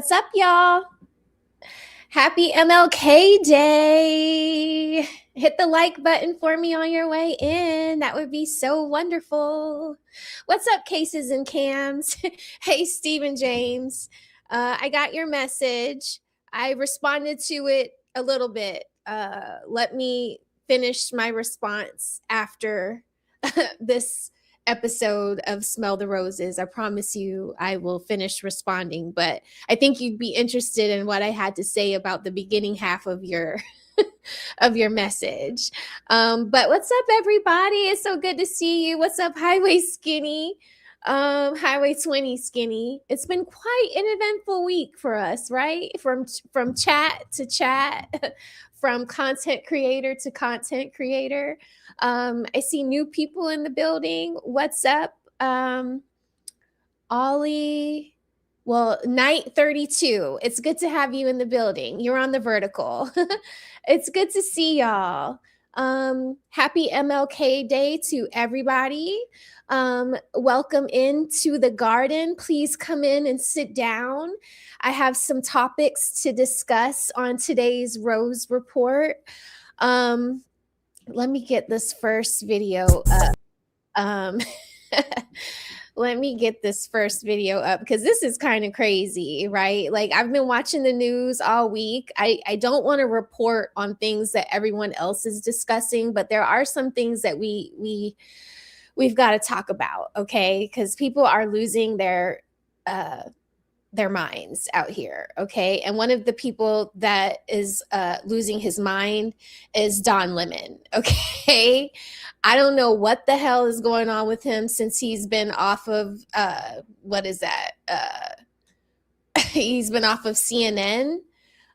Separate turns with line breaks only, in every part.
What's up, y'all? Happy MLK Day. Hit the like button for me on your way in. That would be so wonderful. What's up, Cases and Cams? Hey, Stephen James. I got your message. I responded to it a little bit. Let me finish my response after this episode of Smell the Roses. I promise you I will finish responding, but I think you'd be interested in what I had to say about the beginning half of your of your message. But what's up, everybody? It's so good to see you. What's up, Highway Skinny? Highway 20 Skinny. It's been quite an eventful week for us, right? From chat to chat, from content creator to content creator. I see new people in the building. What's up? Ollie. Well, Night 32. It's good to have you in the building. You're on the vertical. It's good to see y'all. Happy MLK Day to everybody. Welcome into the garden. Please come in and sit down. I have some topics to discuss on today's Rose Report. Let me get this first video up. Let me get this first video up because this is kind of crazy, right? Like, I've been watching the news all week. I don't want to report on things that everyone else is discussing, but there are some things that we've got to talk about, okay? Because people are losing their minds out here, okay? And one of the people that is losing his mind is Don Lemon, okay? I don't know what the hell is going on with him since he's been off of what is that? He's been off of CNN.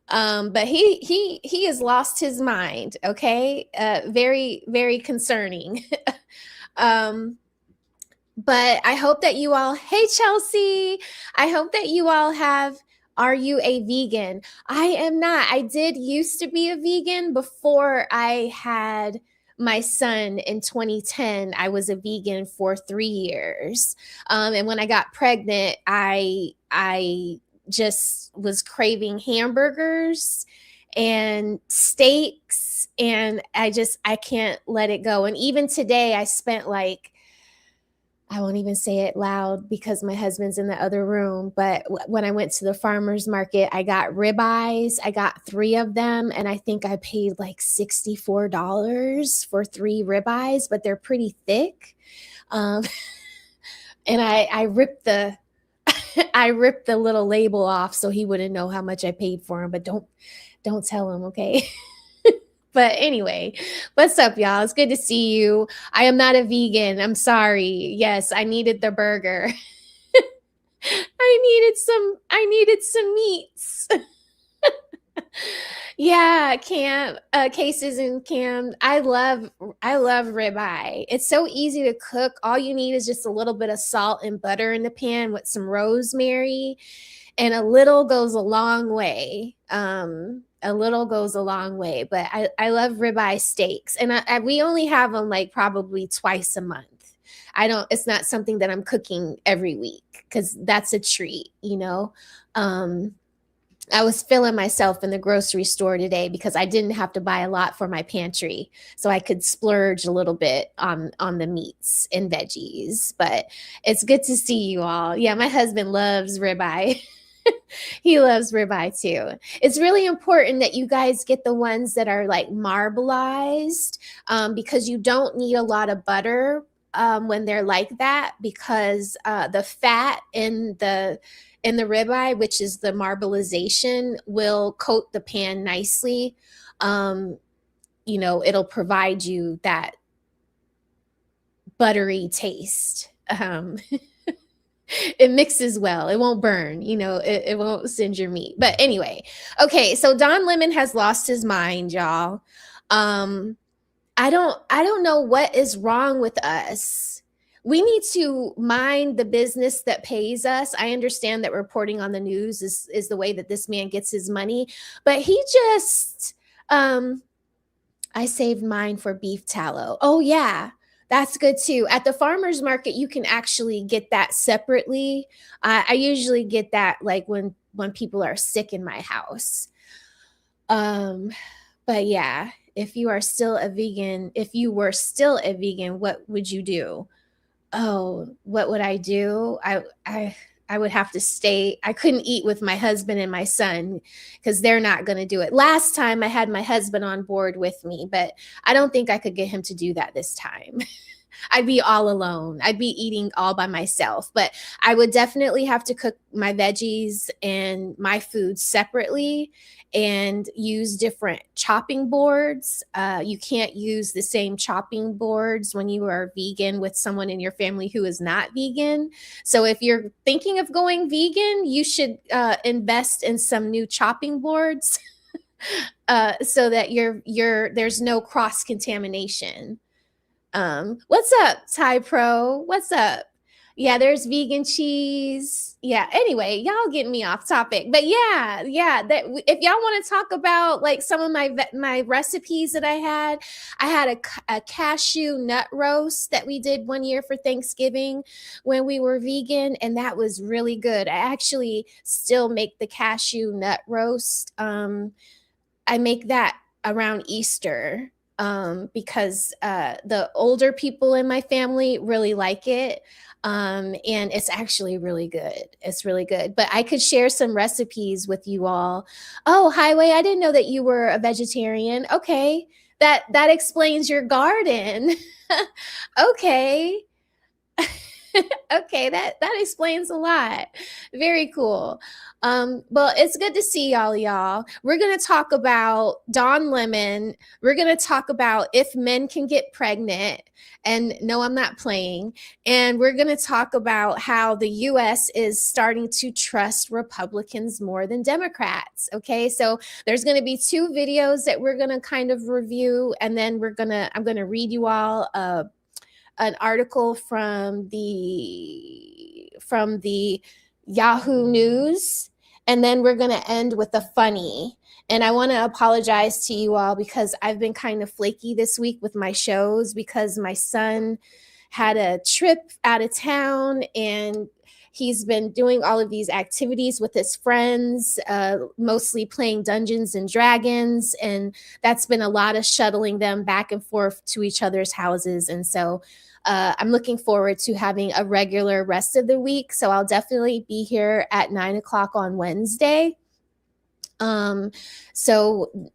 But he has lost his mind, okay? Very, very concerning. But I hope that you all, hey, Chelsea, I hope that you all are you a vegan? I am not. I did used to be a vegan before I had my son in 2010. I was a vegan for 3 years. And when I got pregnant, I just was craving hamburgers and steaks, and I can't let it go. And even today I spent I won't even say it loud because my husband's in the other room. But when I went to the farmer's market, I got ribeyes. I got 3 of them. And I think I paid like $64 for 3 ribeyes, but they're pretty thick. And I ripped the little label off so he wouldn't know how much I paid for them. But don't tell him, okay? But anyway, what's up, y'all? It's good to see you. I am not a vegan. I'm sorry. Yes, I needed the burger. I needed some meats. Yeah, Cases and Cam. I love ribeye. It's so easy to cook. All you need is just a little bit of salt and butter in the pan with some rosemary, and a little goes a long way. A little goes a long way, but I love ribeye steaks, and we only have them like probably twice a month. It's not something that I'm cooking every week because that's a treat, you know. I was feeling myself in the grocery store today because I didn't have to buy a lot for my pantry, so I could splurge a little bit on the meats and veggies. But it's good to see you all. Yeah, my husband loves ribeye. He loves ribeye too. It's really important that you guys get the ones that are like marbleized, because you don't need a lot of butter when they're like that, because the fat in the ribeye, which is the marbleization, will coat the pan nicely. It'll provide you that buttery taste. It mixes well. It won't burn, it won't singe your meat. But anyway, okay, so Don Lemon has lost his mind, y'all. I don't know what is wrong with us. We need to mind the business that pays us. I understand that reporting on the news is the way that this man gets his money, but he just I saved mine for beef tallow. Oh yeah, That's good too. At the farmer's market, you can actually get that separately. I usually get that like when people are sick in my house. But yeah, if you were still a vegan, what would you do? Oh, what would I do? I would have to stay. I couldn't eat with my husband and my son because they're not going to do it. Last time I had my husband on board with me, but I don't think I could get him to do that this time. I'd be all alone. I'd be eating all by myself, but I would definitely have to cook my veggies and my food separately and use different chopping boards. You can't use the same chopping boards when you are vegan with someone in your family who is not vegan. So if you're thinking of going vegan, you should invest in some new chopping boards so that there's no cross contamination. What's up, Ty Pro? What's up? Yeah, there's vegan cheese. Yeah, anyway, y'all getting me off topic. But yeah, if y'all want to talk about like some of my recipes that I had a cashew nut roast that we did one year for Thanksgiving when we were vegan, and that was really good. I actually still make the cashew nut roast. I make that around Easter because the older people in my family really like it. And it's actually really good. It's really good. But I could share some recipes with you all. Oh, Highway, I didn't know that you were a vegetarian. Okay. That explains your garden. Okay. Okay, that explains a lot. Very cool. Well, it's good to see y'all. We're going to talk about Don Lemon. We're going to talk about if men can get pregnant. And no, I'm not playing. And we're going to talk about how the US is starting to trust Republicans more than Democrats. Okay, so there's going to be 2 videos that we're going to kind of review, and then I'm going to read you all an article from the Yahoo News, and then we're going to end with a funny. And I want to apologize to you all because I've been kind of flaky this week with my shows because my son had a trip out of town and he's been doing all of these activities with his friends, mostly playing Dungeons and Dragons. And that's been a lot of shuttling them back and forth to each other's houses. And so I'm looking forward to having a regular rest of the week. So I'll definitely be here at 9:00 on Wednesday. So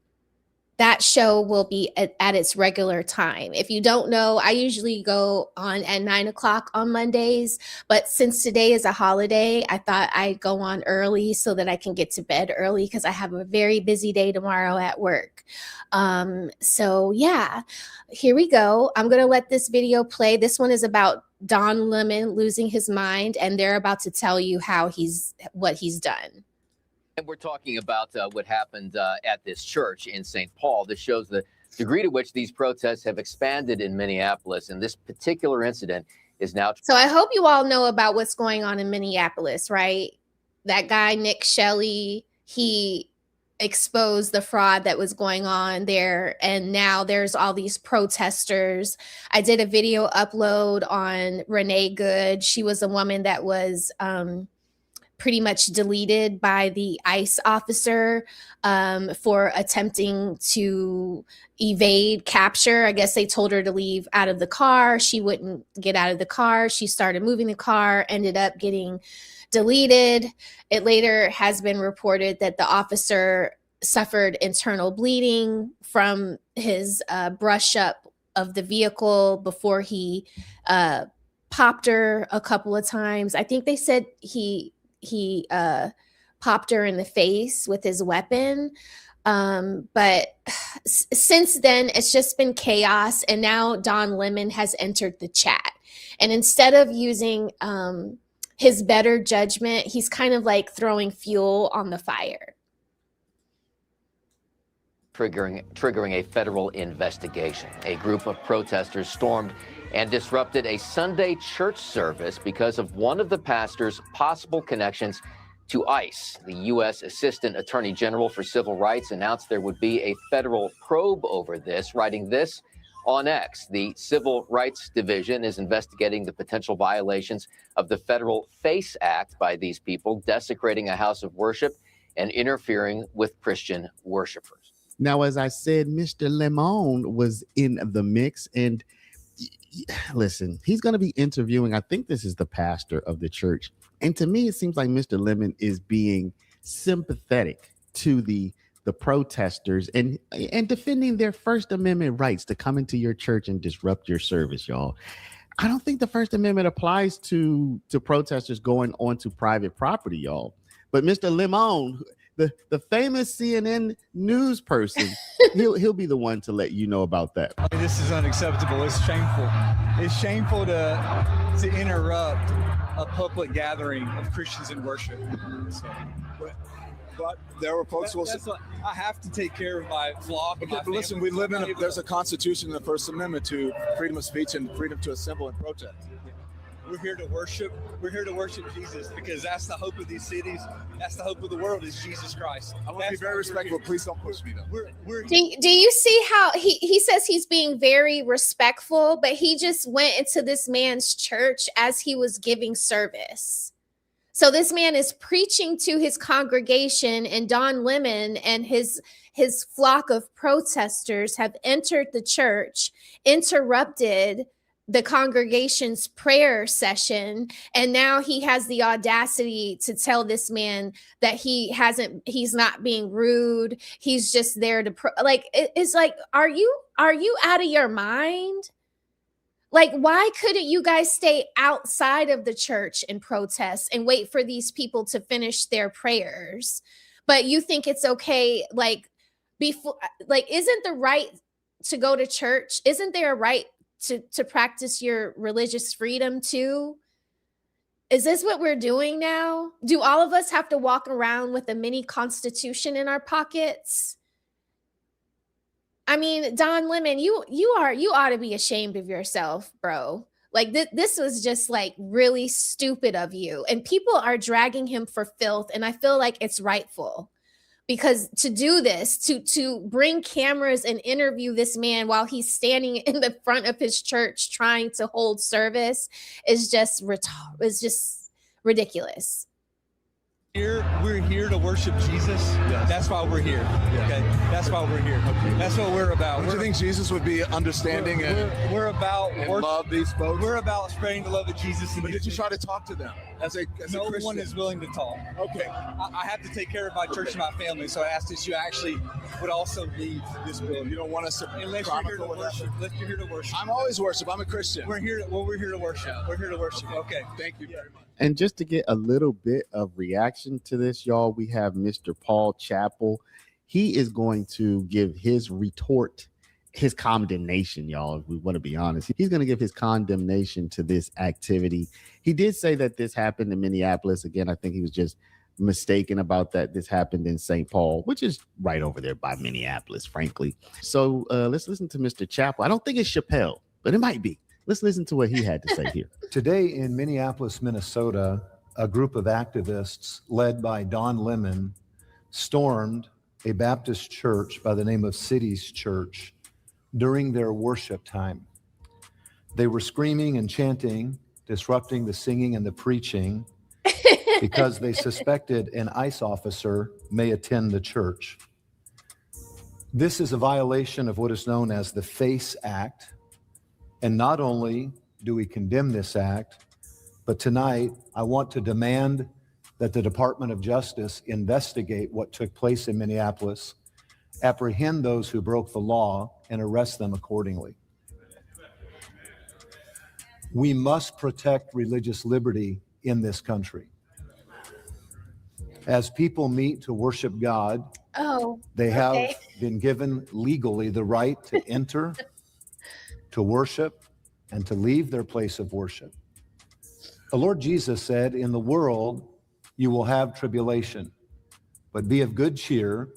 that show will be at its regular time. If you don't know, I usually go on at 9:00 on Mondays, but since today is a holiday, I thought I'd go on early so that I can get to bed early because I have a very busy day tomorrow at work. So yeah, here we go. I'm going to let this video play. This one is about Don Lemon losing his mind, and they're about to tell you what he's done.
And we're talking about what happened at this church in St. Paul. This shows the degree to which these protests have expanded in Minneapolis. And this particular incident is now.
So I hope you all know about what's going on in Minneapolis, right? That guy, Nick Shelley, he exposed the fraud that was going on there. And now there's all these protesters. I did a video upload on Renee Good. She was a woman that was pretty much deleted by the ICE officer for attempting to evade capture. I guess they told her to leave out of the car. She wouldn't get out of the car. She started moving the car, ended up getting deleted. It later has been reported that the officer suffered internal bleeding from his brush up of the vehicle before he popped her a couple of times. I think they said he popped her in the face with his weapon. But since then, it's just been chaos. And now Don Lemon has entered the chat. And instead of using his better judgment, he's kind of like throwing fuel on the fire.
Triggering a federal investigation. A group of protesters stormed and disrupted a Sunday church service because of one of the pastor's possible connections to ICE. The U.S. Assistant Attorney General for Civil Rights announced there would be a federal probe over this, writing this On X, the Civil Rights Division is investigating the potential violations of the federal FACE Act by these people, desecrating a house of worship and interfering with Christian worshipers.
Now, as I said, Mr. Lemon was in the mix, and listen, he's going to be interviewing, I think this is the pastor of the church. And to me, it seems like Mr. Lemon is being sympathetic to the protesters and defending their First Amendment rights to come into your church and disrupt your service, y'all. I don't think the First Amendment applies to protesters going onto private property, y'all. But Mr. Lemon, the famous CNN news person, he'll be the one to let you know about that.
This is unacceptable. It's shameful. It's shameful to interrupt a public gathering of Christians in worship. So,
but there were folks who will say,
I have to take care of my flock.
okay, but listen, we live there's a constitution in the First Amendment to freedom of speech and freedom to assemble and protest.
We're here to worship. We're here to worship Jesus because that's the hope of these cities. That's the hope of the world is Jesus Christ.
I want to be very respectful. Please don't push me though.
Do you see how he says he's being very respectful, but he just went into this man's church as he was giving service. So this man is preaching to his congregation, and Don Lemon and his flock of protesters have entered the church, interrupted the congregation's prayer session, and now he has the audacity to tell this man that he's not being rude. He's just there to it's like, are you out of your mind? Like, why couldn't you guys stay outside of the church and protest and wait for these people to finish their prayers? But you think it's okay, isn't the right to go to church? Isn't there a right to practice your religious freedom too? Is this what we're doing now? Do all of us have to walk around with a mini constitution in our pockets? I mean, Don Lemon, you ought to be ashamed of yourself, bro. Like this was just like really stupid of you. And people are dragging him for filth. And I feel like it's rightful, because to do this, to bring cameras and interview this man while he's standing in the front of his church trying to hold service is just ridiculous.
We're here to worship Jesus. Yes. That's why we're here. Yes. Okay, that's why we're here. Okay. That's what we're about.
Do you think Jesus would be understanding
we're about
and love these folks?
We're about spreading the love of Jesus.
But did you try to talk to them as a
no
Christian?
one is willing to talk.
Okay.
I have to take care of my church and my family, so I asked that you actually would also lead this building.
You don't want us to
unless you're here to worship. Unless you're here to worship.
I'm always worship. I'm a Christian.
We're here to worship. We're here to worship. Okay.
Thank you very much.
And just to get a little bit of reaction to this, y'all, we have Mr. Paul Chappell. He is going to give his retort, his condemnation, y'all, if we want to be honest. He's going to give his condemnation to this activity. He did say that this happened in Minneapolis. Again, I think he was just mistaken about that. This happened in St. Paul, which is right over there by Minneapolis, frankly. So let's listen to Mr. Chappell. I don't think it's Chappelle, but it might be. Let's listen to what he had to say here.
Today in Minneapolis, Minnesota, a group of activists led by Don Lemon stormed a Baptist church by the name of Cities Church during their worship time. They were screaming and chanting, disrupting the singing and the preaching because they suspected an ICE officer may attend the church. This is a violation of what is known as the FACE Act. And not only do we condemn this act, but tonight I want to demand that the Department of Justice investigate what took place in Minneapolis, apprehend those who broke the law, and arrest them accordingly. We must protect religious liberty in this country. As people meet to worship God, they have been given legally the right to enter, to worship, and to leave their place of worship. The Lord Jesus said, in the world you will have tribulation, but be of good cheer,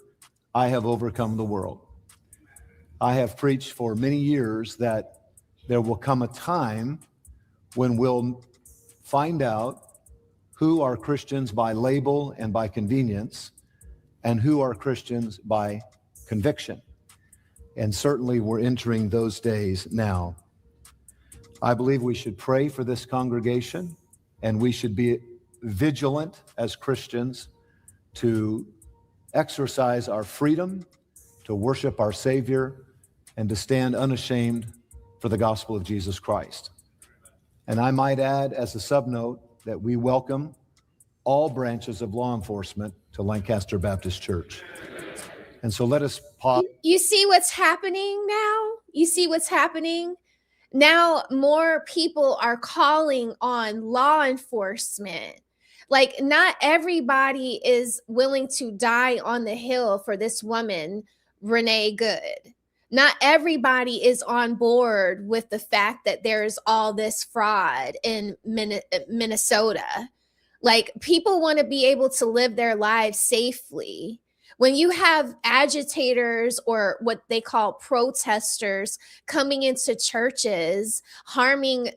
I have overcome the world. I have preached for many years that there will come a time when we'll find out who are Christians by label and by convenience, and who are Christians by conviction. And certainly we're entering those days now. I believe we should pray for this congregation, and we should be vigilant as Christians to exercise our freedom to worship our Savior and to stand unashamed for the gospel of Jesus Christ. And I might add as a subnote that we welcome all branches of law enforcement to Lancaster Baptist Church. And so let us pause.
You see what's happening now? You see what's happening? Now more people are calling on law enforcement. Like, not everybody is willing to die on the Hill for this woman, Renee Good. Not everybody is on board with the fact that there's all this fraud in Minnesota. Like, people want to be able to live their lives safely. When you have agitators or what they call protesters coming into churches, harming,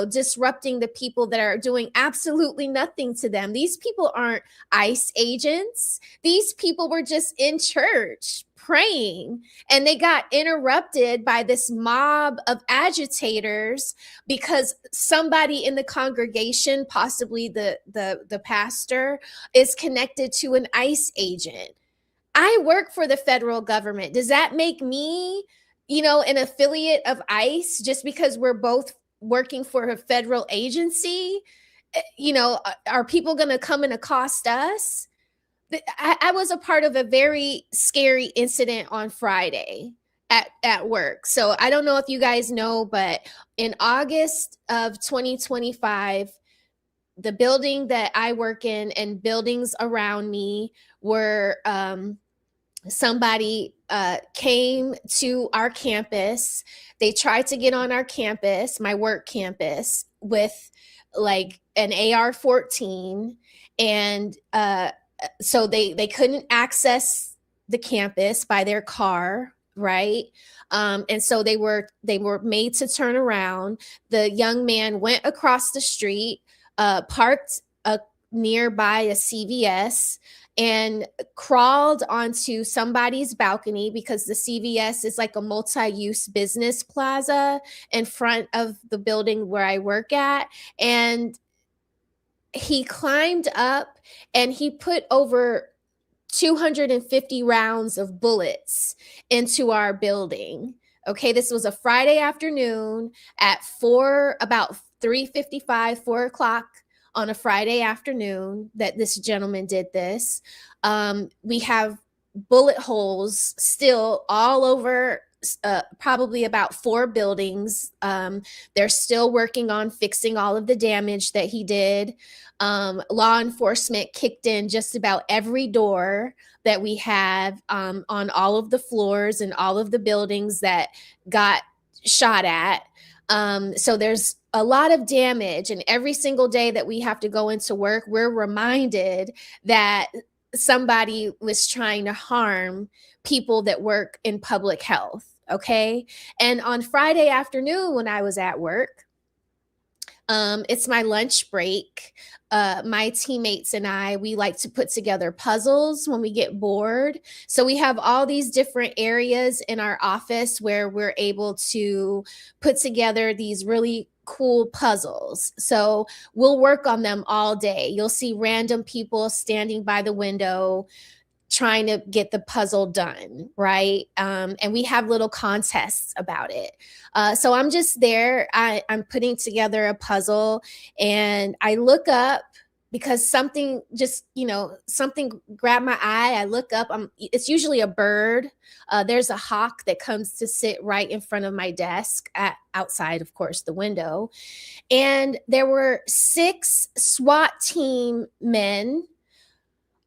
disrupting the people that are doing absolutely nothing to them. These people aren't ICE agents. These people were just in church praying, and they got interrupted by this mob of agitators because somebody in the congregation, possibly the pastor, is connected to an ICE agent. I work for the federal government. Does that make me, an affiliate of ICE just because we're both working for a federal agency? Are people going to come and accost us? I was a part of a very scary incident on Friday at work. So I don't know if you guys know, but in August of 2025, the building that I work in and buildings around me were, somebody came to our campus. They tried to get on our campus, my work campus, with like an AR-14. And so they couldn't access the campus by their car, right? And so they were made to turn around. The young man went across the street, parked nearby a CVS, and crawled onto somebody's balcony, because the CVS is like a multi-use business plaza in front of the building where I work at. And he climbed up and he put over 250 rounds of bullets into our building. Okay, this was a Friday afternoon at about 3:55, 4 o'clock on a Friday afternoon that this gentleman did this. We have bullet holes still all over probably about 4 buildings. They're still working on fixing all of the damage that he did. Law enforcement kicked in just about every door that we have on all of the floors and all of the buildings that got shot at. So there's a lot of damage, and every single day that we have to go into work, we're reminded that somebody was trying to harm people that work in public health. Okay. And on Friday afternoon, when I was at work, it's my lunch break. My teammates and we like to put together puzzles when we get bored. So we have all these different areas in our office where we're able to put together these really cool puzzles. So we'll work on them all day. You'll see random people standing by the window trying to get the puzzle done, right? And we have little contests about it. So I'm just there. I'm putting together a puzzle, and I look up because something something grabbed my eye. I look up. It's usually a bird. There's a hawk that comes to sit right in front of my desk outside, of course, the window. And there were 6 SWAT team men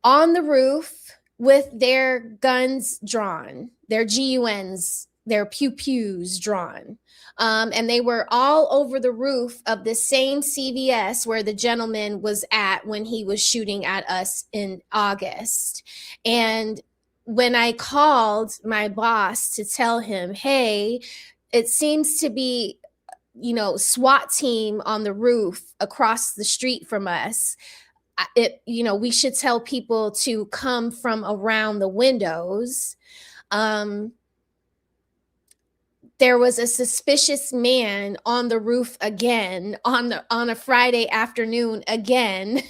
on the roof with their guns drawn, their GUNs, their pew-pews drawn. And they were all over the roof of the same CVS where the gentleman was at when he was shooting at us in August. And when I called my boss to tell him, hey, it seems to be, SWAT team on the roof across the street from us, we should tell people to come from around the windows. there was a suspicious man on the roof again on a Friday afternoon again.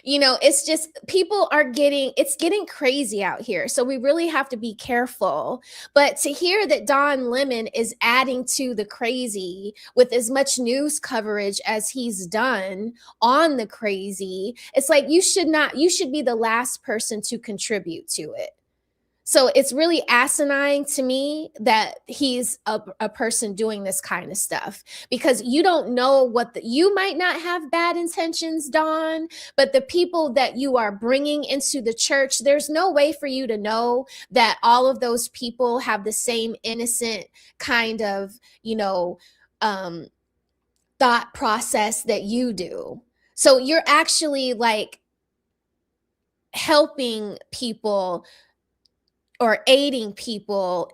You know, it's just people are it's getting crazy out here. So we really have to be careful. But to hear that Don Lemon is adding to the crazy with as much news coverage as he's done on the crazy, it's like you should be the last person to contribute to it. So it's really asinine to me that he's a person doing this kind of stuff, because you don't know you might not have bad intentions, Don, but the people that you are bringing into the church, there's no way for you to know that all of those people have the same innocent kind of, thought process that you do. So you're actually like helping people or aiding people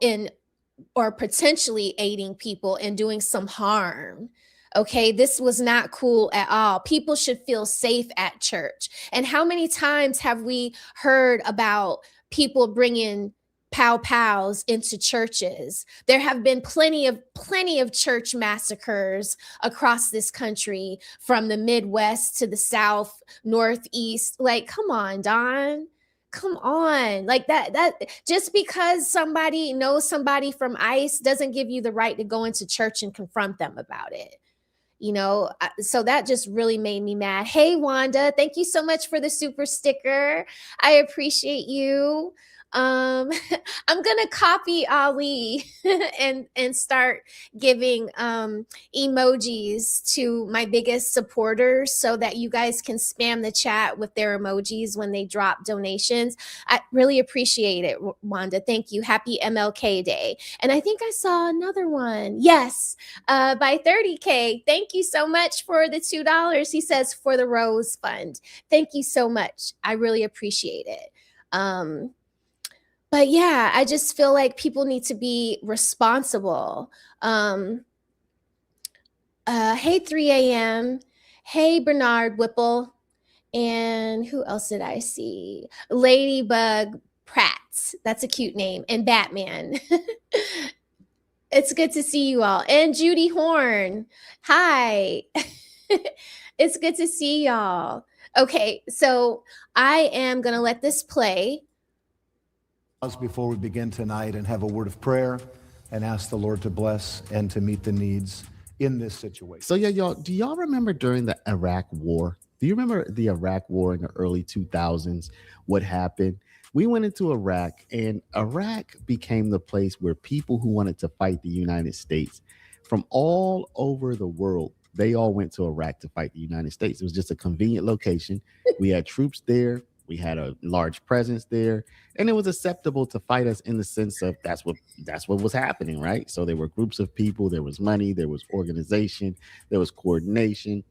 or potentially aiding people in doing some harm. Okay, this was not cool at all. People should feel safe at church. And how many times have we heard about people bringing pows into churches? There have been plenty of church massacres across this country, from the Midwest to the South, Northeast. Like, come on, Don. Come on. Like that just because somebody knows somebody from ICE doesn't give you the right to go into church and confront them about it. So that just really made me mad. Hey, Wanda, thank you so much for the super sticker. I appreciate you. I'm gonna copy Ali and start giving emojis to my biggest supporters so that you guys can spam the chat with their emojis when they drop donations. I really appreciate it, Wanda. Thank you. Happy MLK Day. And I think I saw another one. Yes, by 30K. Thank you so much for the $2. He says for the Rose Fund. Thank you so much. I really appreciate it. But yeah, I just feel like people need to be responsible. Hey, 3 a.m. Hey, Bernard Whipple. And who else did I see? Ladybug Pratt. That's a cute name. And Batman. It's good to see you all. And Judy Horn. Hi. It's good to see y'all. Okay, so I am going to let this play.
Before we begin tonight and have a word of prayer and ask the Lord to bless and to meet the needs in this situation.
So yeah, y'all, do y'all remember during the Iraq War? Do you remember the Iraq War in the early 2000s? What happened? We went into Iraq, and Iraq became the place where people who wanted to fight the United States from all over the world, they all went to Iraq to fight the United States. It was just a convenient location. We had troops there. We had a large presence there, and it was acceptable to fight us in the sense of that's what was happening, right? So there were groups of people, there was money, there was organization, there was coordination.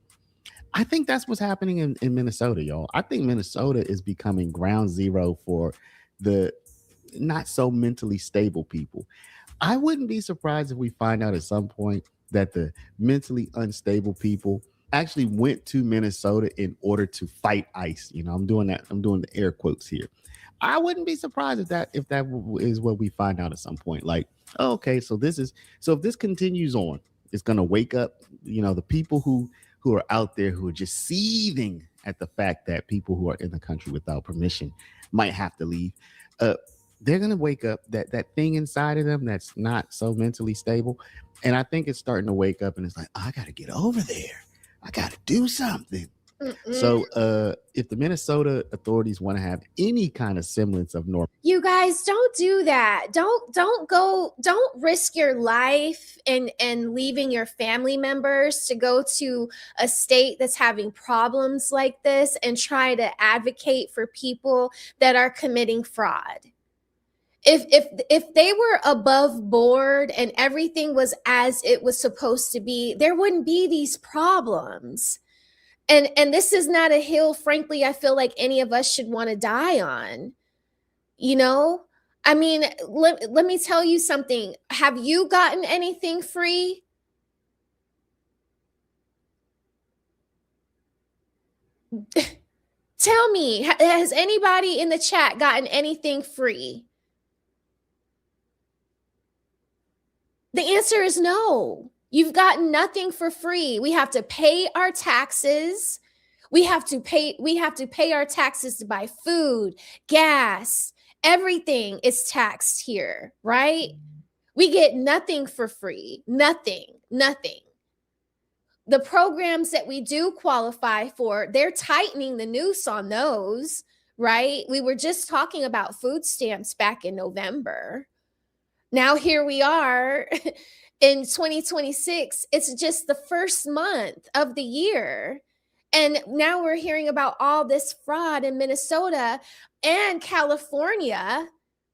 I think that's what's happening in Minnesota, y'all. I think Minnesota is becoming ground zero for the not so mentally stable people. I wouldn't be surprised if we find out at some point that the mentally unstable people actually went to Minnesota in order to fight ICE. I'm doing that. I'm doing the air quotes here. I wouldn't be surprised if that is what we find out at some point. Like, okay, so if this continues on, it's going to wake up, the people who are out there who are just seething at the fact that people who are in the country without permission might have to leave. They're going to wake up that thing inside of them that's not so mentally stable. And I think it's starting to wake up, and it's like, I got to get over there. I got to do something. So if the Minnesota authorities want to have any kind of semblance of normal,
you guys, don't do that. Don't risk your life and leaving your family members to go to a state that's having problems like this and try to advocate for people that are committing fraud. If they were above board and everything was as it was supposed to be, there wouldn't be these problems. And this is not a hill, frankly, I feel like any of us should want to die on. I mean, let me tell you something. Have you gotten anything free? Tell me, has anybody in the chat gotten anything free? The answer is no. You've gotten nothing for free. We have to pay our taxes. We have to pay our taxes to buy food, gas, everything is taxed here, right? We get nothing for free. Nothing. The programs that we do qualify for, they're tightening the noose on those, right? We were just talking about food stamps back in November. Now here we are in 2026. It's just the first month of the year. And now we're hearing about all this fraud in Minnesota and California.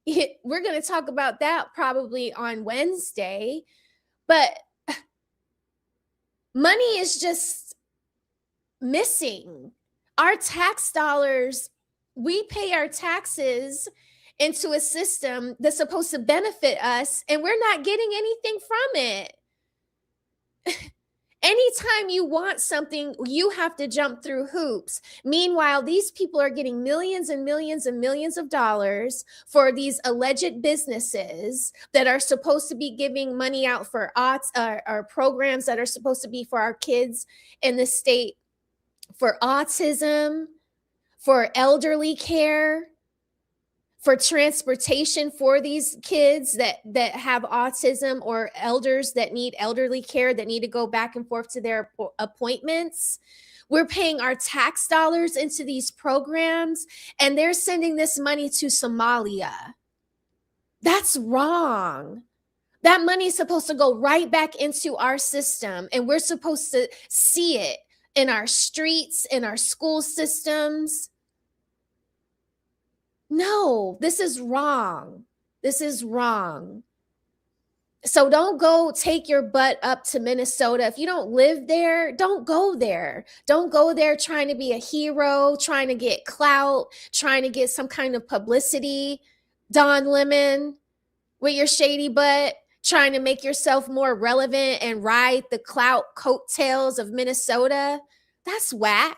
We're going to talk about that probably on Wednesday. But money is just missing. Our tax dollars, we pay our taxes into a system that's supposed to benefit us, and we're not getting anything from it. Anytime you want something, you have to jump through hoops. Meanwhile, these people are getting millions and millions and millions of dollars for these alleged businesses that are supposed to be giving money out for or programs that are supposed to be for our kids in the state, for autism, for elderly care, for transportation for these kids that have autism, or elders that need elderly care, that need to go back and forth to their appointments. We're paying our tax dollars into these programs, and they're sending this money to Somalia. That's wrong. That money is supposed to go right back into our system, and we're supposed to see it in our streets, in our school systems. No, this is wrong. This is wrong. So don't go take your butt up to Minnesota. If you don't live there, don't go there. Don't go there trying to be a hero, trying to get clout, trying to get some kind of publicity. Don Lemon, with your shady butt, trying to make yourself more relevant and ride the clout coattails of Minnesota. That's whack.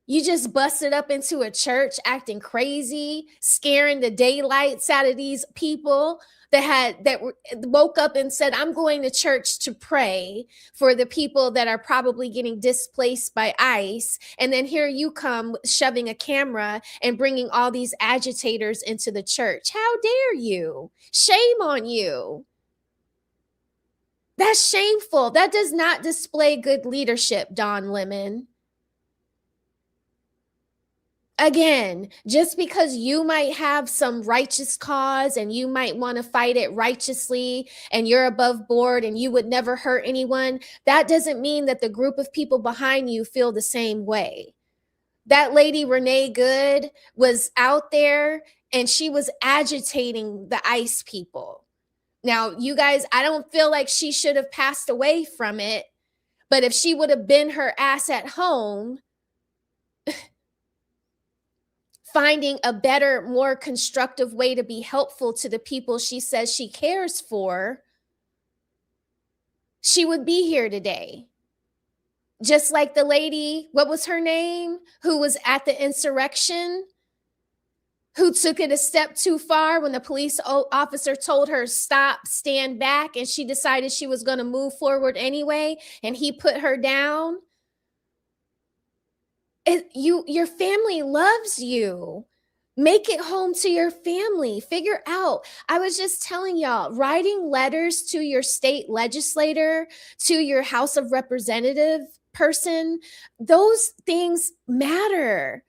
You just busted up into a church acting crazy, scaring the daylights out of these people that woke up and said, I'm going to church to pray for the people that are probably getting displaced by ICE. And then here you come shoving a camera and bringing all these agitators into the church. How dare you? Shame on you. That's shameful. That does not display good leadership, Don Lemon. Again, just because you might have some righteous cause and you might want to fight it righteously and you're above board and you would never hurt anyone, that doesn't mean that the group of people behind you feel the same way. That lady, Renee Good, was out there and she was agitating the ICE people. Now, you guys, I don't feel like she should have passed away from it, but if she would have been her ass at home, finding a better, more constructive way to be helpful to the people she says she cares for, she would be here today. Just like the lady, what was her name, who was at the insurrection, who took it a step too far when the police officer told her, stop, stand back, and she decided she was going to move forward anyway, and he put her down. Your family loves you. Make it home to your family. Figure out. I was just telling y'all, writing letters to your state legislator, to your House of Representative person, those things matter.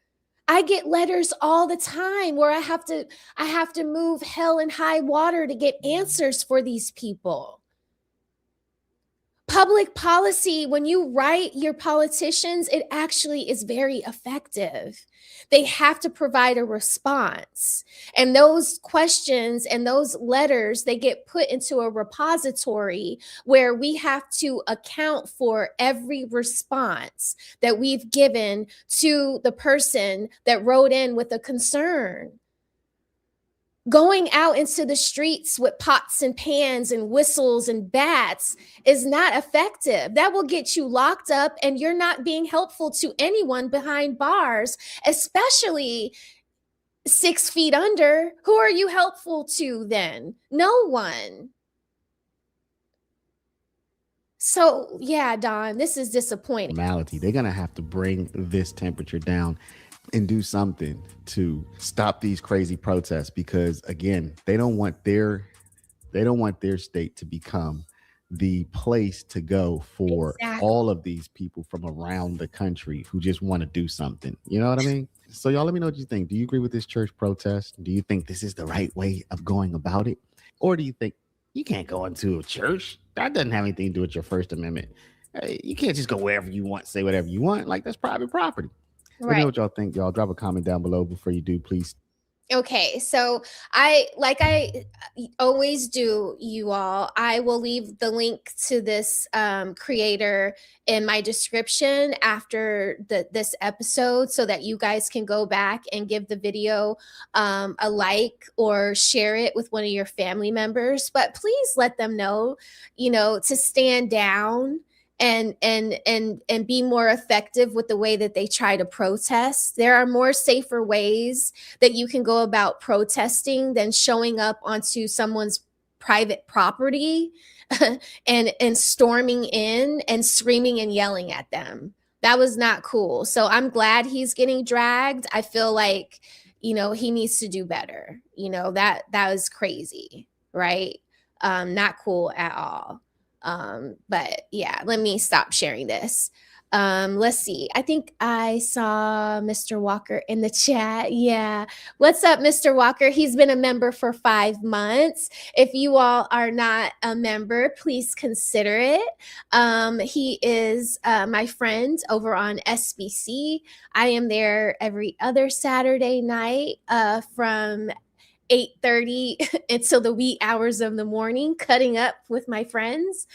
I get letters all the time where I have to move hell and high water to get answers for these people. Public policy, when you write your politicians, it actually is very effective. They have to provide a response. And those questions and those letters, they get put into a repository where we have to account for every response that we've given to the person that wrote in with a concern. Going out into the streets with pots and pans and whistles and bats is not effective. That will get you locked up, and you're not being helpful to anyone behind bars, especially 6 feet under. Who are you helpful to then? No one. So yeah, Don, this is disappointing.
Normality. They're gonna have to bring this temperature down and do something to stop these crazy protests, because again, they don't want their state to become the place to go for
Exactly.
all of these people from around the country who just want to do something. You know what I mean? So y'all let me know what you think. Do you agree with this church protest? Do you think this is the right way of going about it? Or do you think you can't go into a church? That doesn't have anything to do with your First Amendment. You can't just go wherever you want, say whatever you want. Like, that's private property. Let me know
Right.
what y'all think. Y'all drop a comment down below. Before you do, please.
Okay, so I always do, you all, I will leave the link to this creator in my description after this episode, so that you guys can go back and give the video a like or share it with one of your family members. But please let them know, to stand down and be more effective with the way that they try to protest. There are more safer ways that you can go about protesting than showing up onto someone's private property and storming in and screaming and yelling at them. That was not cool. So I'm glad he's getting dragged. I feel like, he needs to do better. That was crazy, right? Not cool at all. But yeah, let me stop sharing this. Let's see. I think I saw Mr. Walker in the chat. Yeah. What's up, Mr. Walker? He's been a member for 5 months. If you all are not a member, please consider it. He is my friend over on SBC. I am there every other Saturday night from 8:30 until the wee hours of the morning, cutting up with my friends.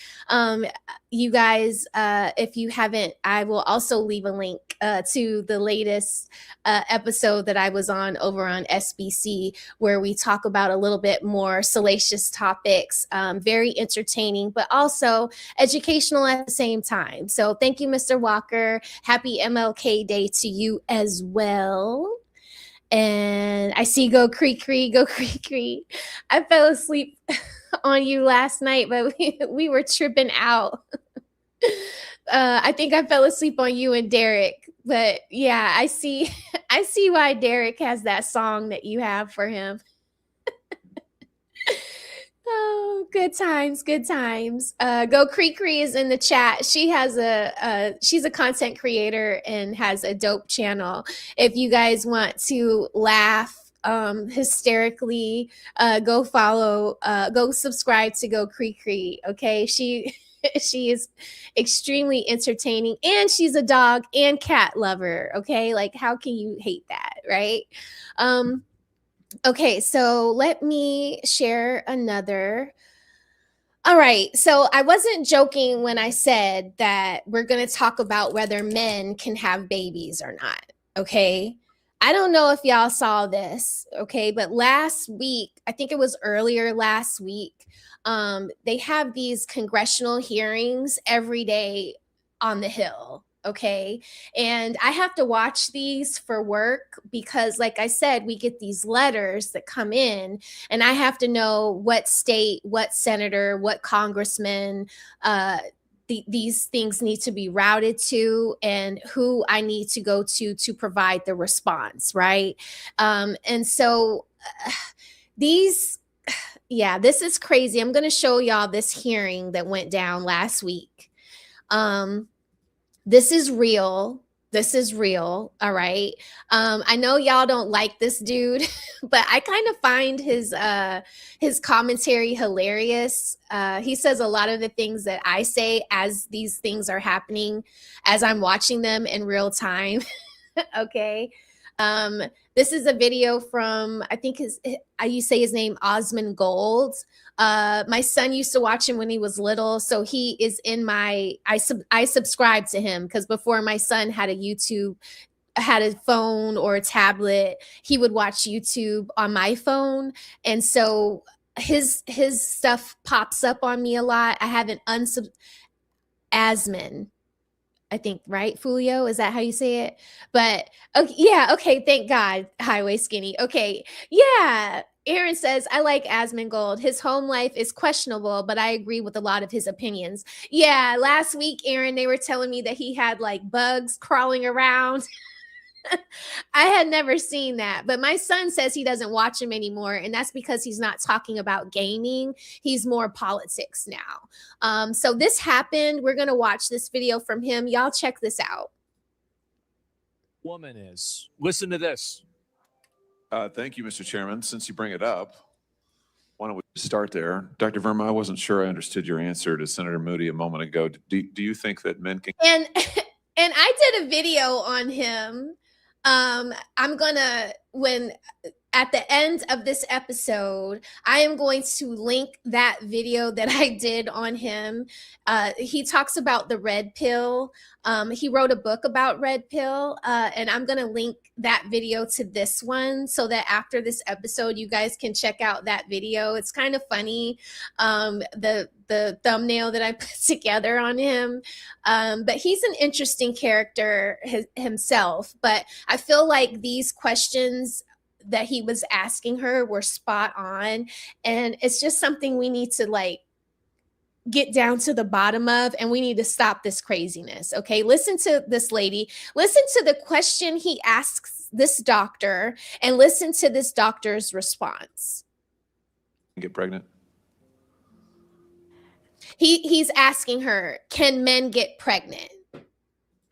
You guys, if you haven't, I will also leave a link to the latest episode that I was on over on SBC, where we talk about a little bit more salacious topics, very entertaining, but also educational at the same time. So thank you, Mr. Walker. Happy MLK Day to you as well. And I see go Cree. I fell asleep on you last night, but we were tripping out. I think I fell asleep on you and Derek. But yeah, I see why Derek has that song that you have for him. Oh, good times. Go Cree is in the chat. She has she's a content creator and has a dope channel. If you guys want to laugh hysterically, go subscribe to Go Cree. Okay, she is extremely entertaining, and she's a dog and cat lover. Okay, like, how can you hate that, right? Okay, so let me share another. All right, so I wasn't joking when I said that we're going to talk about whether men can have babies or not, okay? I don't know if y'all saw this, okay, but last week, I think it was earlier last week, they have these congressional hearings every day on the Hill. Okay. And I have to watch these for work because, like I said, we get these letters that come in, and I have to know what state, what senator, what congressman these things need to be routed to, and who I need to go to provide the response. Right. And so this is crazy. I'm going to show y'all this hearing that went down last week. This is real. All right. I know y'all don't like this dude, but I kind of find his commentary hilarious. He says a lot of the things that I say as these things are happening, as I'm watching them in real time. Okay. This is a video from, I think you say his name, Osmond Gold. My son used to watch him when he was little. So he is in I subscribe to him because before my son had a phone or a tablet, he would watch YouTube on my phone. And so his stuff pops up on me a lot. I have an Asmon. I think, right? Fulio, is that how you say it? But okay, yeah, okay, thank God, Highway Skinny. Okay, yeah. Aaron says, I like Asmongold. His home life is questionable, but I agree with a lot of his opinions. Yeah, last week, Aaron, they were telling me that he had like bugs crawling around. I had never seen that, but my son says he doesn't watch him anymore, and that's because he's not talking about gaming. He's more politics now. So this happened. We're going to watch this video from him. Y'all check this out.
Woman is. Listen to this.
Thank you, Mr. Chairman. Since you bring it up, why don't we start there? Dr. Verma, I wasn't sure I understood your answer to Senator Moody a moment ago. Do you think that men can...
And I did a video on him. I'm gonna, when at the end of this episode, I am going to link that video that I did on him. He talks about the red pill. He wrote a book about red pill, and I'm going to link that video to this one so that after this episode, you guys can check out that video. It's kind of funny, the thumbnail that I put together on him. But he's an interesting character himself. But I feel like these questions that he was asking her were spot on. And it's just something we need to like get down to the bottom of, and we need to stop this craziness. Okay, listen to this lady. Listen to the question he asks this doctor, and listen to this doctor's response.
get pregnant?
He's asking her, can men get pregnant?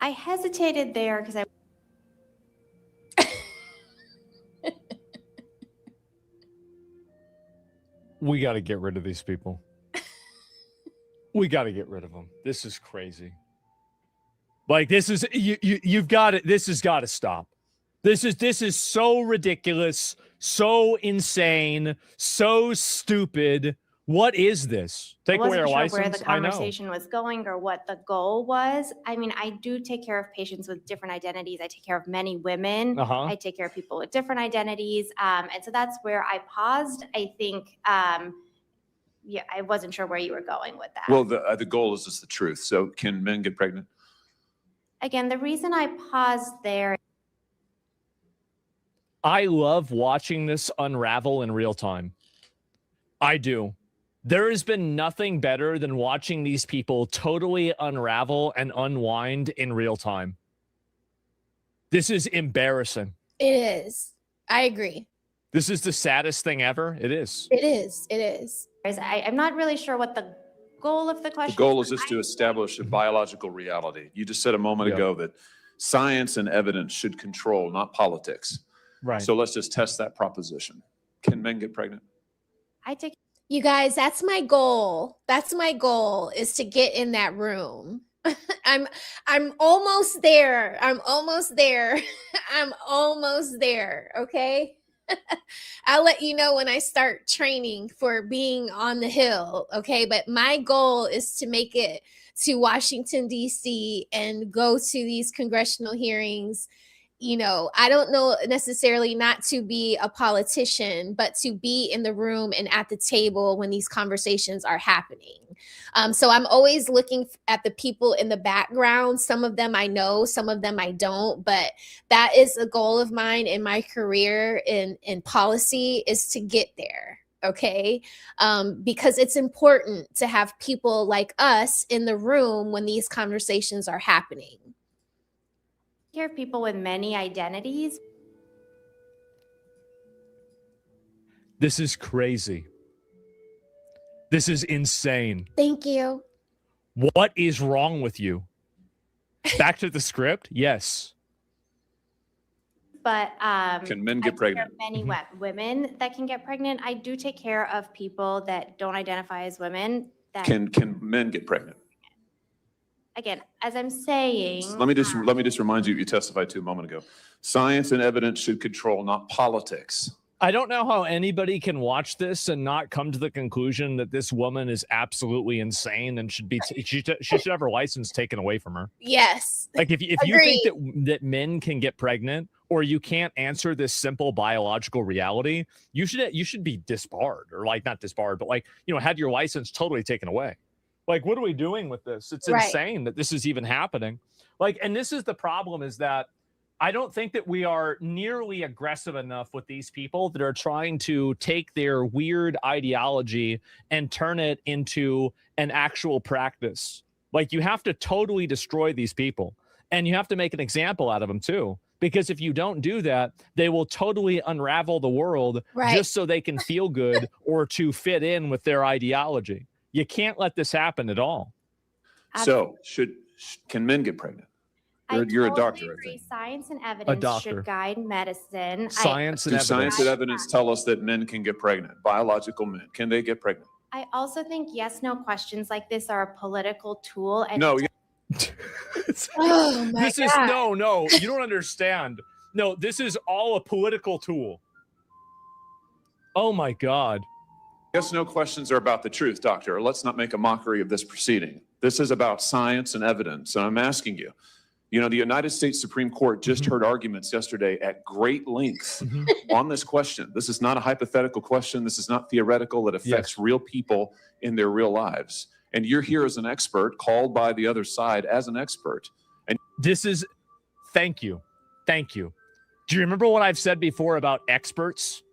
I hesitated there because I
We got to get rid of these people. We got to get rid of them. This is crazy. Like, this is you've got it. This has got to stop. This is so ridiculous, so insane, so stupid. What is this? Take away our license.
Where the conversation was going or what the goal was. I mean, I do take care of patients with different identities. I take care of many women. I take care of people with different identities. And so that's where I paused. I think, yeah, I wasn't sure where you were going with that.
Well, the goal is just the truth. So can men get pregnant?
Again, the reason I paused there.
I love watching this unravel in real time. I do. There has been nothing better than watching these people totally unravel and unwind in real time. This is embarrassing.
It is. I agree.
This is the saddest thing ever. It is.
It is. It is.
I'm not really sure what the goal of the question is.
The goal is just to establish a biological reality. You just said a moment ago that science and evidence should control, not politics.
Right.
So let's just test that proposition. Can men get pregnant?
You guys, that's my goal. That's my goal, is to get in that room. I'm almost there. I'm almost there. I'm almost there. Okay. I'll let you know when I start training for being on the Hill. Okay. But my goal is to make it to Washington, D.C. and go to these congressional hearings. You know, I don't know necessarily not to be a politician, but to be in the room and at the table when these conversations are happening. So I'm always looking at the people in the background. Some of them I know, some of them I don't, but that is a goal of mine in my career in policy, is to get there. Okay. Because it's important to have people like us in the room when these conversations are happening.
Care of people with many identities.
This is crazy. This is insane.
Thank you.
What is wrong with you? Back to the script? Yes.
But
can men get pregnant?
Many women that can get pregnant. I do take care of people that don't identify as women. That
Can men get pregnant?
Again, as I'm saying,
Let me just remind you what you testified to a moment ago. Science and evidence should control, not politics.
I don't know how anybody can watch this and not come to the conclusion that this woman is absolutely insane and should be she should have her license taken away from her.
Yes.
Like if you think that men can get pregnant, or you can't answer this simple biological reality, you should be disbarred, or like not disbarred, but like, you know, have your license totally taken away. Like, what are we doing with this? It's
Right.
insane that this is even happening. Like, and this is the problem, is that I don't think that we are nearly aggressive enough with these people that are trying to take their weird ideology and turn it into an actual practice. Like, you have to totally destroy these people, and you have to make an example out of them too. Because if you don't do that, they will totally unravel the world
Right.
just so they can feel good or to fit in with their ideology. You can't let this happen at all.
So can men get pregnant? You're a doctor, I
agree.
think.
Science and evidence
doctor.
should guide medicine.
Science and
Do
evidence.
science and evidence tell us that men can get pregnant? Biological men, can they get pregnant?
I also think yes, no questions like this are a political tool. And
No,
Oh my
This is
God.
no, you don't understand. No, this is all a political tool. Oh my God.
yes, no questions are about the truth, doctor. Let's not make a mockery of this proceeding. This is about science and evidence. And I'm asking you, the United States Supreme Court just heard arguments yesterday at great length on this question. This is not a hypothetical question. This is not theoretical. It affects real people in their real lives. And you're here as an expert, called by the other side as an expert. And
Thank you. Do you remember what I've said before about experts?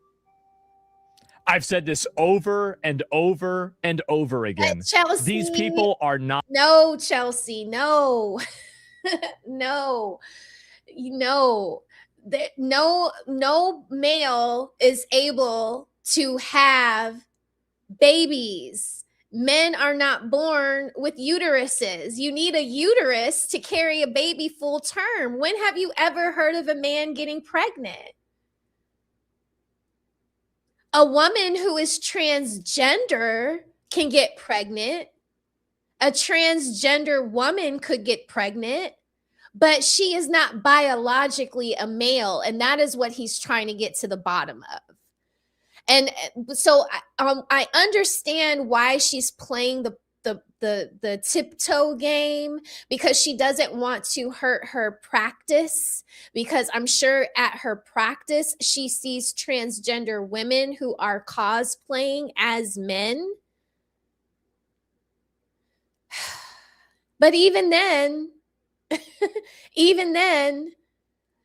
I've said this over and over and over again.
Chelsea.
These people are not.
No, Chelsea, no. No. No male is able to have babies. Men are not born with uteruses. You need a uterus to carry a baby full term. When have you ever heard of a man getting pregnant? A woman who is transgender can get pregnant. A transgender woman could get pregnant, but she is not biologically a male. And that is what he's trying to get to the bottom of. And so I understand why she's playing the tiptoe game, because she doesn't want to hurt her practice, because I'm sure at her practice, she sees transgender women who are cosplaying as men. But even then,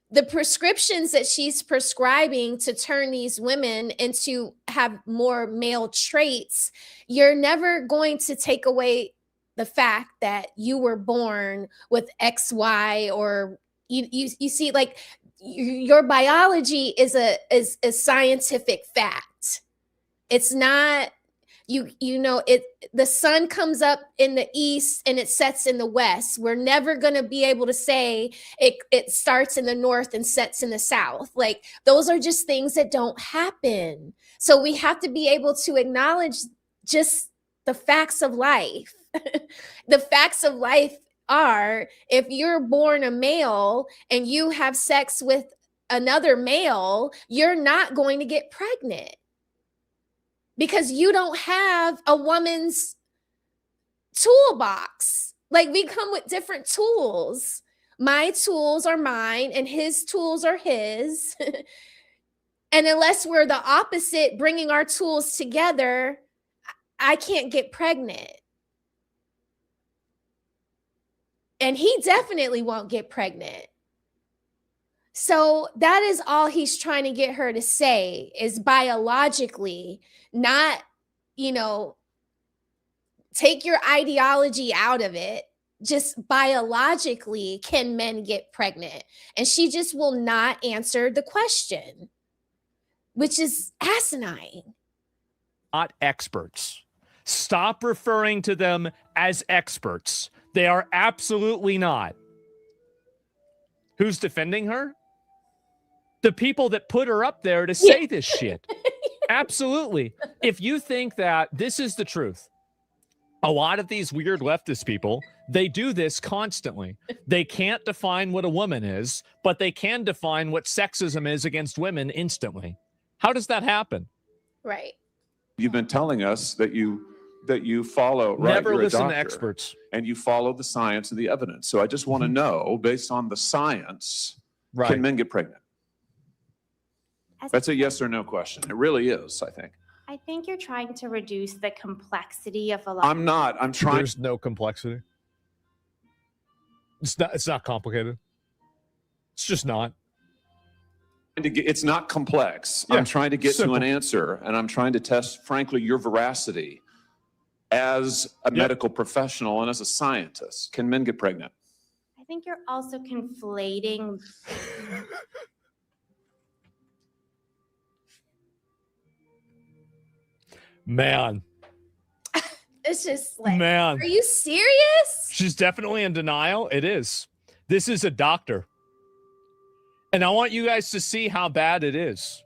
the prescriptions that she's prescribing to turn these women into have more male traits, you're never going to take away the fact that you were born with XY, or you see, like, your biology is a scientific fact. It's not, the sun comes up in the east and it sets in the west. We're never going to be able to say it starts in the north and sets in the south. Like, those are just things that don't happen. So we have to be able to acknowledge just the facts of life. The facts of life are, if you're born a male and you have sex with another male, you're not going to get pregnant, because you don't have a woman's toolbox. Like, we come with different tools. My tools are mine and his tools are his. And unless we're the opposite, bringing our tools together, I can't get pregnant. And he definitely won't get pregnant. So that is all he's trying to get her to say, is biologically, not, take your ideology out of it. Just biologically, can men get pregnant? And she just will not answer the question, which is asinine.
Not experts. Stop referring to them as experts. They are absolutely not. Who's defending her? The people that put her up there to say this shit. Absolutely. If you think that this is the truth, a lot of these weird leftist people, they do this constantly. They can't define what a woman is, but they can define what sexism is against women instantly. How does that happen?
Right.
You've been telling us that you follow, right?
Never
You're a
listen to
doctor,
experts.
and you follow the science and the evidence. So I just want to know, based on the science, can men get pregnant? That's a yes or no question. It really is, I think.
I think you're trying to reduce the complexity of a lot.
I'm not. I'm trying.
There's no complexity. It's not complicated. It's just not.
It's not complex.
Yeah,
I'm trying to get
simple.
to an answer, and I'm trying to test, frankly, your veracity as a medical professional and as a scientist. Can men get pregnant?
I think you're also conflating.
Man.
It's just like,
Man.
are you serious?
She's definitely in denial. It is. This is a doctor. And I want you guys to see how bad it is.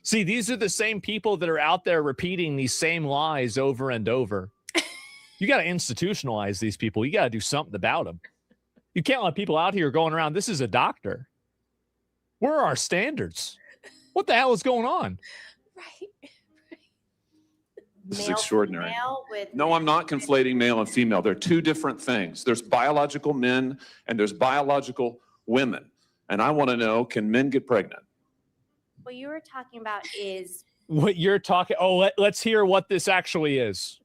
See, these are the same people that are out there repeating these same lies over and over. You got to institutionalize these people. You got to do something about them. You can't let people out here going around, this is a doctor. Where are our standards? What the hell is going on?
Right.
This is
Male,
extraordinary.
female with
No, I'm not conflating male and female. They're two different things. There's biological men and there's biological women. And I want to know, can men get pregnant?
What you were talking about is
What you're talking, let's hear what this actually is.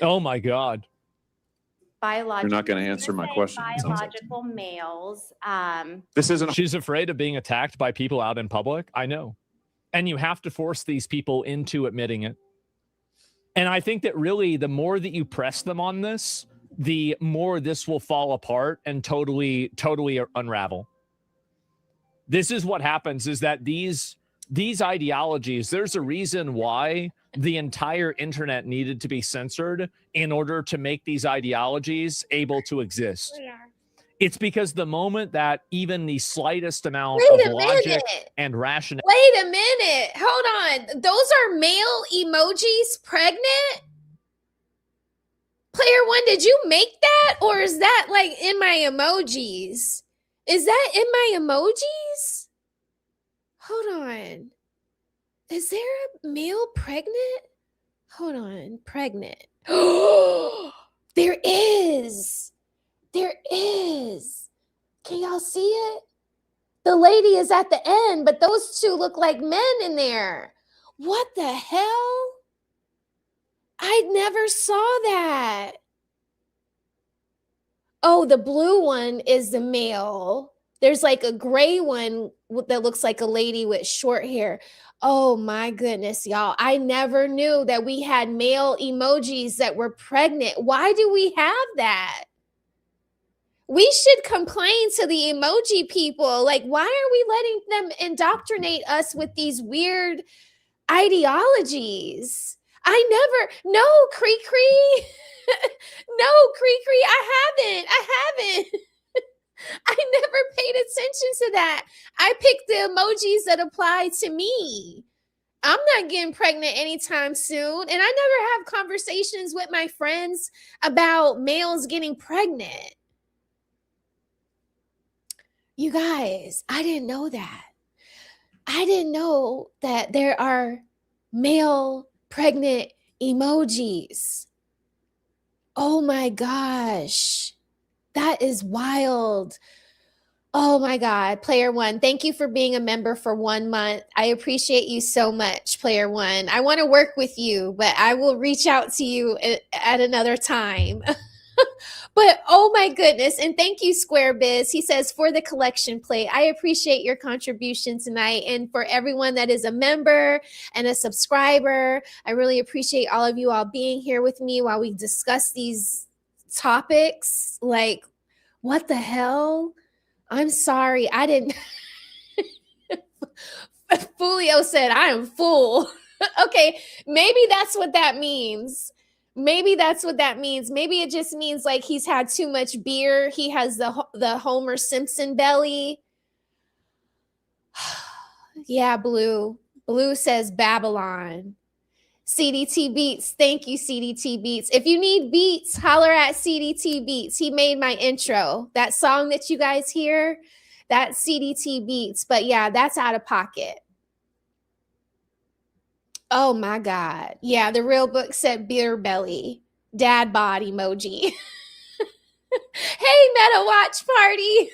Oh my God.
biological.
You're not going to answer my question. it sounds like.
Biological males.
This isn't.
She's afraid of being attacked by people out in public. I know. And you have to force these people into admitting it. And I think that really the more that you press them on this, the more this will fall apart and totally unravel. This is what happens, is that these ideologies, there's a reason why the entire internet needed to be censored in order to make these ideologies able to exist. It's because the moment that even the slightest amount of logic and rationale.
Wait a minute. Hold on. Those are male emojis pregnant? Player one, did you make that? Or is that like in my emojis? Is that in my emojis? Hold on. Is there a male pregnant? Hold on. Pregnant. There is. There is. Can y'all see it? The lady is at the end, but those two look like men in there. What the hell? I never saw that. Oh, the blue one is the male. There's like a gray one that looks like a lady with short hair. Oh my goodness, y'all. I never knew that we had male emojis that were pregnant. Why do we have that? We should complain to the emoji people. Like, why are we letting them indoctrinate us with these weird ideologies? No, Cree. No, Cree, I haven't. I never paid attention to that. I picked the emojis that apply to me. I'm not getting pregnant anytime soon. And I never have conversations with my friends about males getting pregnant. You guys, I didn't know that. I didn't know that there are male pregnant emojis. Oh my gosh. That is wild. Oh my God. Player one, thank you for being a member for 1 month. I appreciate you so much, Player one. I want to work with you, but I will reach out to you at another time. But oh my goodness. And thank you, Square Biz. He says, for the collection plate, I appreciate your contribution tonight. And for everyone that is a member and a subscriber, I really appreciate all of you all being here with me while we discuss these topics. Like, what the hell? I'm sorry. I didn't. Fulio said, I am full. Okay. Maybe that's what that means. Maybe that's what that means. Maybe it just means like he's had too much beer. He has the Homer Simpson belly. Yeah, Blue. Blue says Babylon. CDT Beats. Thank you, CDT Beats. If you need beats, holler at CDT Beats. He made my intro. That song that you guys hear, that's CDT Beats. But yeah, that's out of pocket. Oh my God. Yeah, the real book said beer belly. Dad bod emoji. Hey, Meta Watch Party.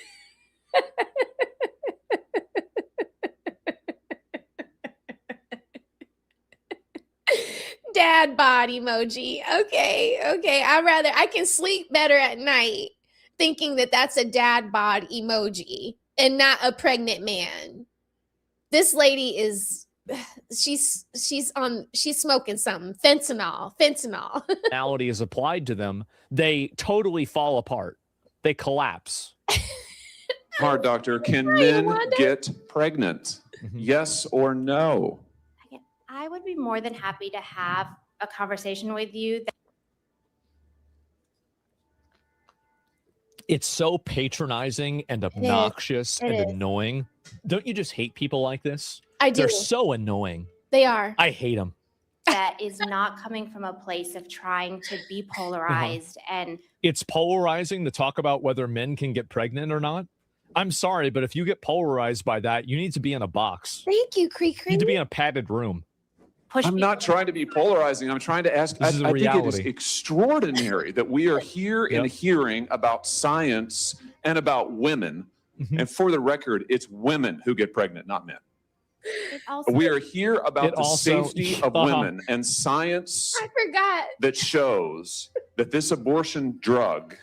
dad bod emoji. Okay. I can sleep better at night thinking that that's a dad bod emoji and not a pregnant man. This lady is, she's smoking something. Fentanyl.
Reality is applied to them, they totally fall apart. They collapse.
Hard, doctor. Can men get pregnant? Yes or no?
I would be more than happy to have a conversation with you.
It's so patronizing and obnoxious and annoying. Don't you just hate people like this?
I do.
They're so annoying.
They are.
I hate them.
That is not coming from a place of trying to be polarized. And
it's polarizing to talk about whether men can get pregnant or not. I'm sorry, but if you get polarized by that, you need to be in a box.
Thank you, Cree.
You need to be in a padded room.
I'm not trying to be polarizing. I'm trying to ask. I think it is extraordinary that we are here in a hearing about science and about women. And for the record, it's women who get pregnant, not men. We are here about the safety of women and science that shows that this abortion drug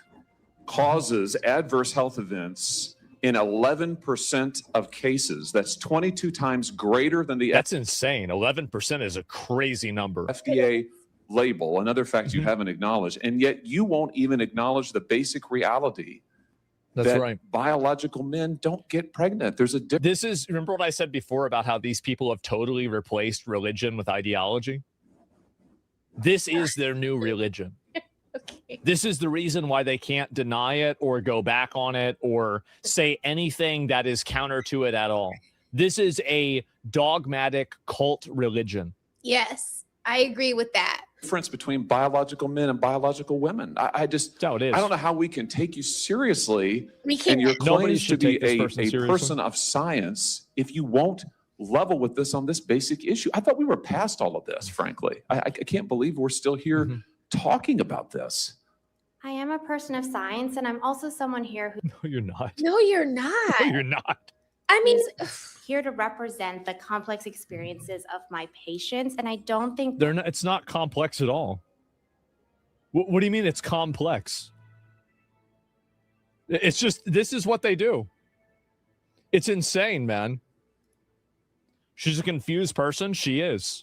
causes adverse health events in 11% of cases. That's 22 times greater than the
That's insane. 11% is a crazy number.
FDA label, another fact you haven't acknowledged, and yet you won't even acknowledge the basic reality that biological men don't get pregnant. There's a difference.
This is, remember what I said before about how these people have totally replaced religion with ideology? This is their new religion. This is the reason why they can't deny it or go back on it or say anything that is counter to it at all. This is a dogmatic cult religion.
Yes, I agree with that.
Difference between biological men and biological women. I just, I don't know how we can take you seriously and your claims to be a person of science if you won't level with this on this basic issue. I thought we were past all of this, frankly. I can't believe we're still here talking about this.
I am a person of science, and I'm also someone here who...
No, you're not.
No, you're not.
No, you're not.
I mean...
here to represent the complex experiences of my patients, and I don't think...
They're not. It's not complex at all. What do you mean it's complex? It's just, this is what they do. It's insane, man. She's a confused person. She is.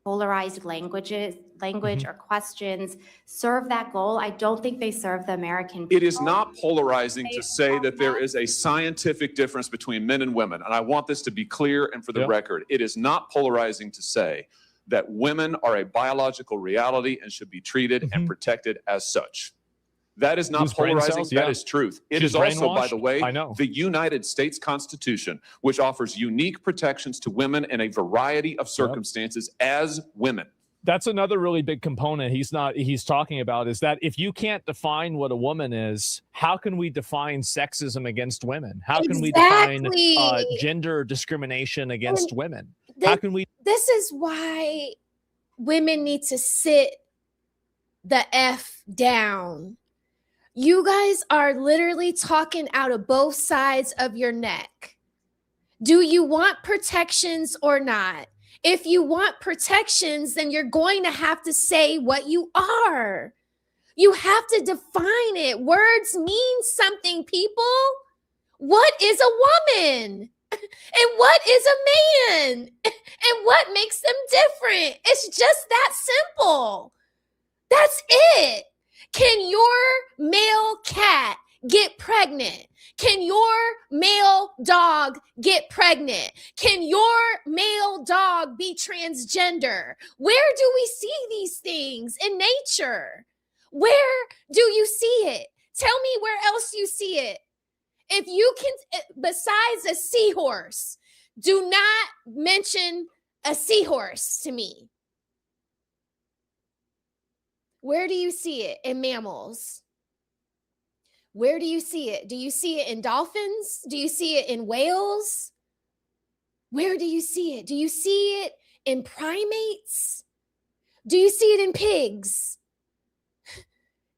Polarized language or questions serve that goal. I don't think they serve the American people.
It is not polarizing to say that there is a scientific difference between men and women. And I want this to be clear and for the record. It is not polarizing to say that women are a biological reality and should be treated and protected as such. That is not polarizing. That is truth. It is also, by the way, the United States Constitution, which offers unique protections to women in a variety of circumstances as women.
That's another really big component he's talking about, is that if you can't define what a woman is, how can we define sexism against women? How can we define gender discrimination against women? How can we?
This is why women need to sit the F down. You guys are literally talking out of both sides of your neck. Do you want protections or not? If you want protections, then you're going to have to say what you are. You have to define it. Words mean something, people. What is a woman? And what is a man? And what makes them different? It's just that simple. That's it. Can your male cat get pregnant? Can your male dog get pregnant? Can your male dog be transgender? Where do we see these things in nature? Where do you see it? Tell me where else you see it. If you can, besides a seahorse, do not mention a seahorse to me. Where do you see it in mammals? Where do you see it? Do you see it in dolphins? Do you see it in whales? Where do you see it? Do you see it in primates? Do you see it in pigs?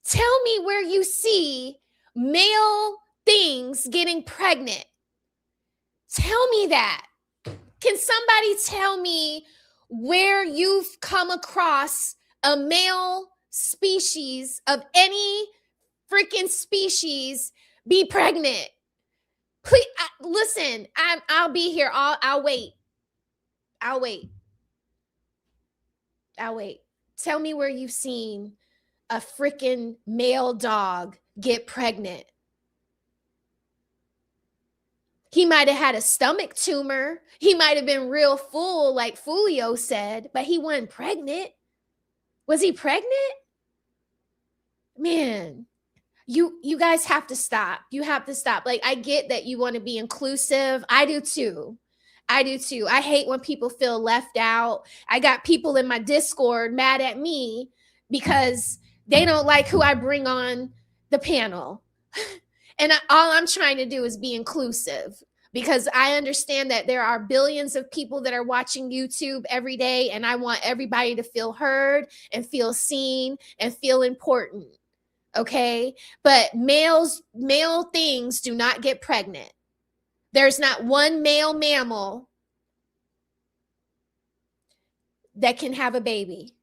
Tell me where you see male things getting pregnant. Tell me that. Can somebody tell me where you've come across a male species of any freaking species be pregnant. Please, listen, I'll be here. I'll wait. I'll wait. Tell me where you've seen a freaking male dog get pregnant. He might have had a stomach tumor. He might have been real full, like Fulio said, but he wasn't pregnant. Was he pregnant? Man, you guys have to stop. You have to stop. Like, I get that you want to be inclusive. I do too. I hate when people feel left out. I got people in my Discord mad at me because they don't like who I bring on the panel. And all I'm trying to do is be inclusive, because I understand that there are billions of people that are watching YouTube every day, and I want everybody to feel heard and feel seen and feel important. Okay? But male things do not get pregnant. There's not one male mammal that can have a baby.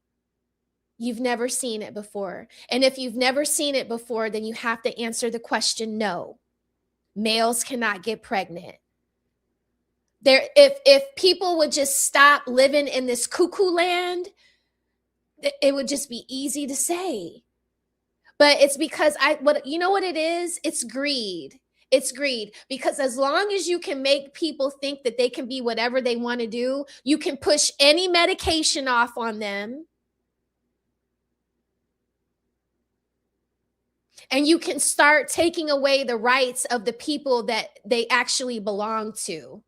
You've never seen it before. And if you've never seen it before, then you have to answer the question, no. Males cannot get pregnant. If people would just stop living in this cuckoo land, it would just be easy to say. But it's because you know what it is? It's greed. It's greed. Because as long as you can make people think that they can be whatever they want to do, you can push any medication off on them. And you can start taking away the rights of the people that they actually belong to.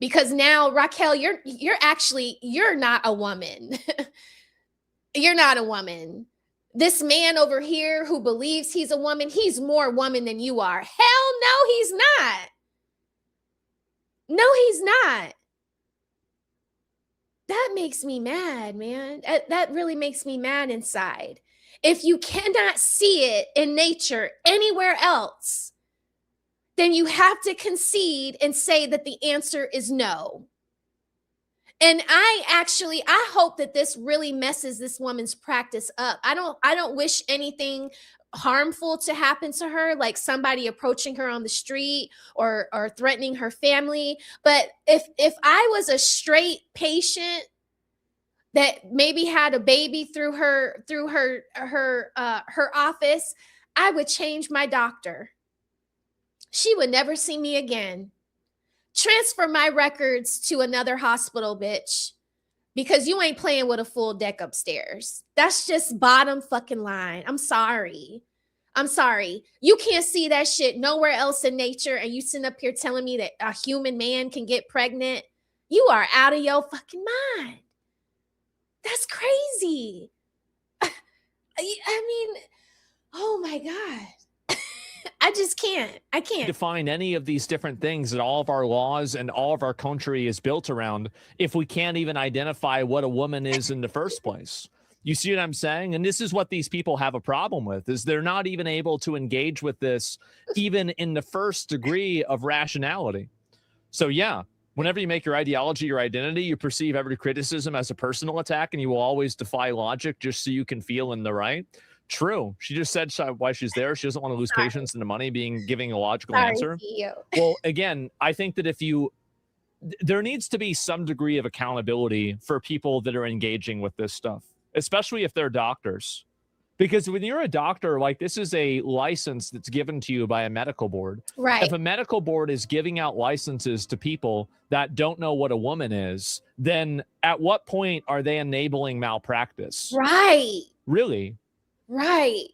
Because now, Raquel, you're not a woman. You're not a woman. This man over here who believes he's a woman, he's more woman than you are. Hell no, he's not. No, he's not. That makes me mad, man. That really makes me mad inside. If you cannot see it in nature anywhere else, then you have to concede and say that the answer is no. And I hope that this really messes this woman's practice up. I don't wish anything harmful to happen to her, like somebody approaching her on the street or threatening her family. But if I was a straight patient that maybe had a baby through her office, I would change my doctor. She would never see me again. Transfer my records to another hospital, bitch, because you ain't playing with a full deck upstairs. That's just bottom fucking line. I'm sorry. You can't see that shit nowhere else in nature, and you sitting up here telling me that a human man can get pregnant. You are out of your fucking mind. That's crazy. I mean, oh my God. I just can't. I can't
define any of these different things that all of our laws and all of our country is built around if we can't even identify what a woman is in the first place. You see what I'm saying? And this is what these people have a problem with, is they're not even able to engage with this even in the first degree of rationality. So yeah, whenever you make your ideology your identity, you perceive every criticism as a personal attack, and you will always defy logic just so you can feel in the right. True. She just said why she's there. She doesn't want to lose patience in the money giving a logical answer. Well, again, I think that there needs to be some degree of accountability for people that are engaging with this stuff, especially if they're doctors. Because when you're a doctor, like, this is a license that's given to you by a medical board.
Right.
If a medical board is giving out licenses to people that don't know what a woman is, then at what point are they enabling malpractice?
Right.
Really?
Right.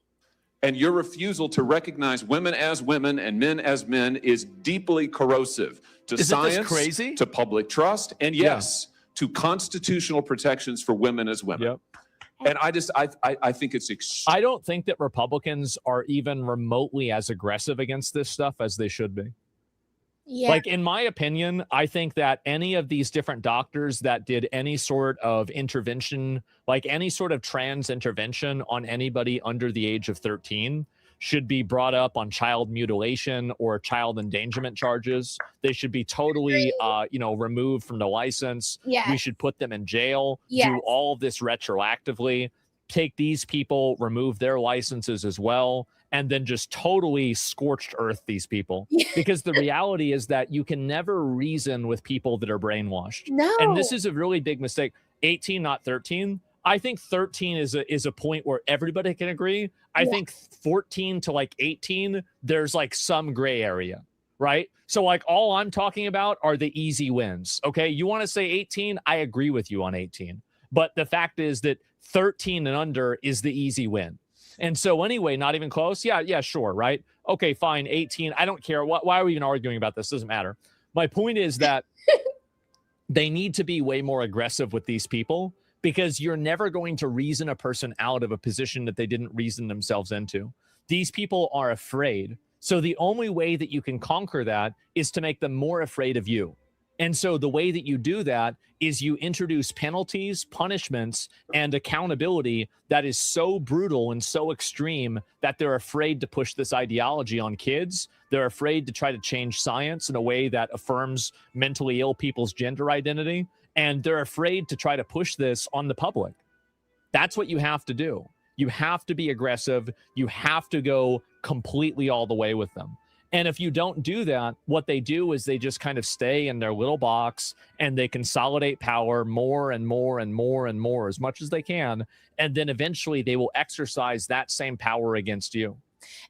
And your refusal to recognize women as women and men as men is deeply corrosive to science,
crazy?
To public trust, and yes, to constitutional protections for women as women.
Yep.
And I think it's
I don't think that Republicans are even remotely as aggressive against this stuff as they should be.
Yeah.
Like, in my opinion, I think that any of these different doctors that did any sort of intervention, like any sort of trans intervention on anybody under the age of 13, should be brought up on child mutilation or child endangerment charges. They should be totally, removed from the license.
Yes.
We should put them in jail,
Yes.
do all of this retroactively, take these people, remove their licenses as well, and then just totally scorched earth these people. Because the reality is that you can never reason with people that are brainwashed.
No.
And this is a really big mistake. 18, not 13. I think 13 is a point where everybody can agree. I think 14 to like 18, there's like some gray area, right? So like all I'm talking about are the easy wins. Okay. You want to say 18? I agree with you on 18. But the fact is that 13 and under is the easy win. And so anyway, not even close. Yeah, sure. Right. Okay, fine. 18. I don't care. Why are we even arguing about this? Doesn't matter. My point is that they need to be way more aggressive with these people, because you're never going to reason a person out of a position that they didn't reason themselves into. These people are afraid. So the only way that you can conquer that is to make them more afraid of you. And so the way that you do that is you introduce penalties, punishments, and accountability that is so brutal and so extreme that they're afraid to push this ideology on kids. They're afraid to try to change science in a way that affirms mentally ill people's gender identity. And they're afraid to try to push this on the public. That's what you have to do. You have to be aggressive. You have to go completely all the way with them. And if you don't do that, what they do is they just kind of stay in their little box and they consolidate power more and more and more and more as much as they can. And then eventually they will exercise that same power against you.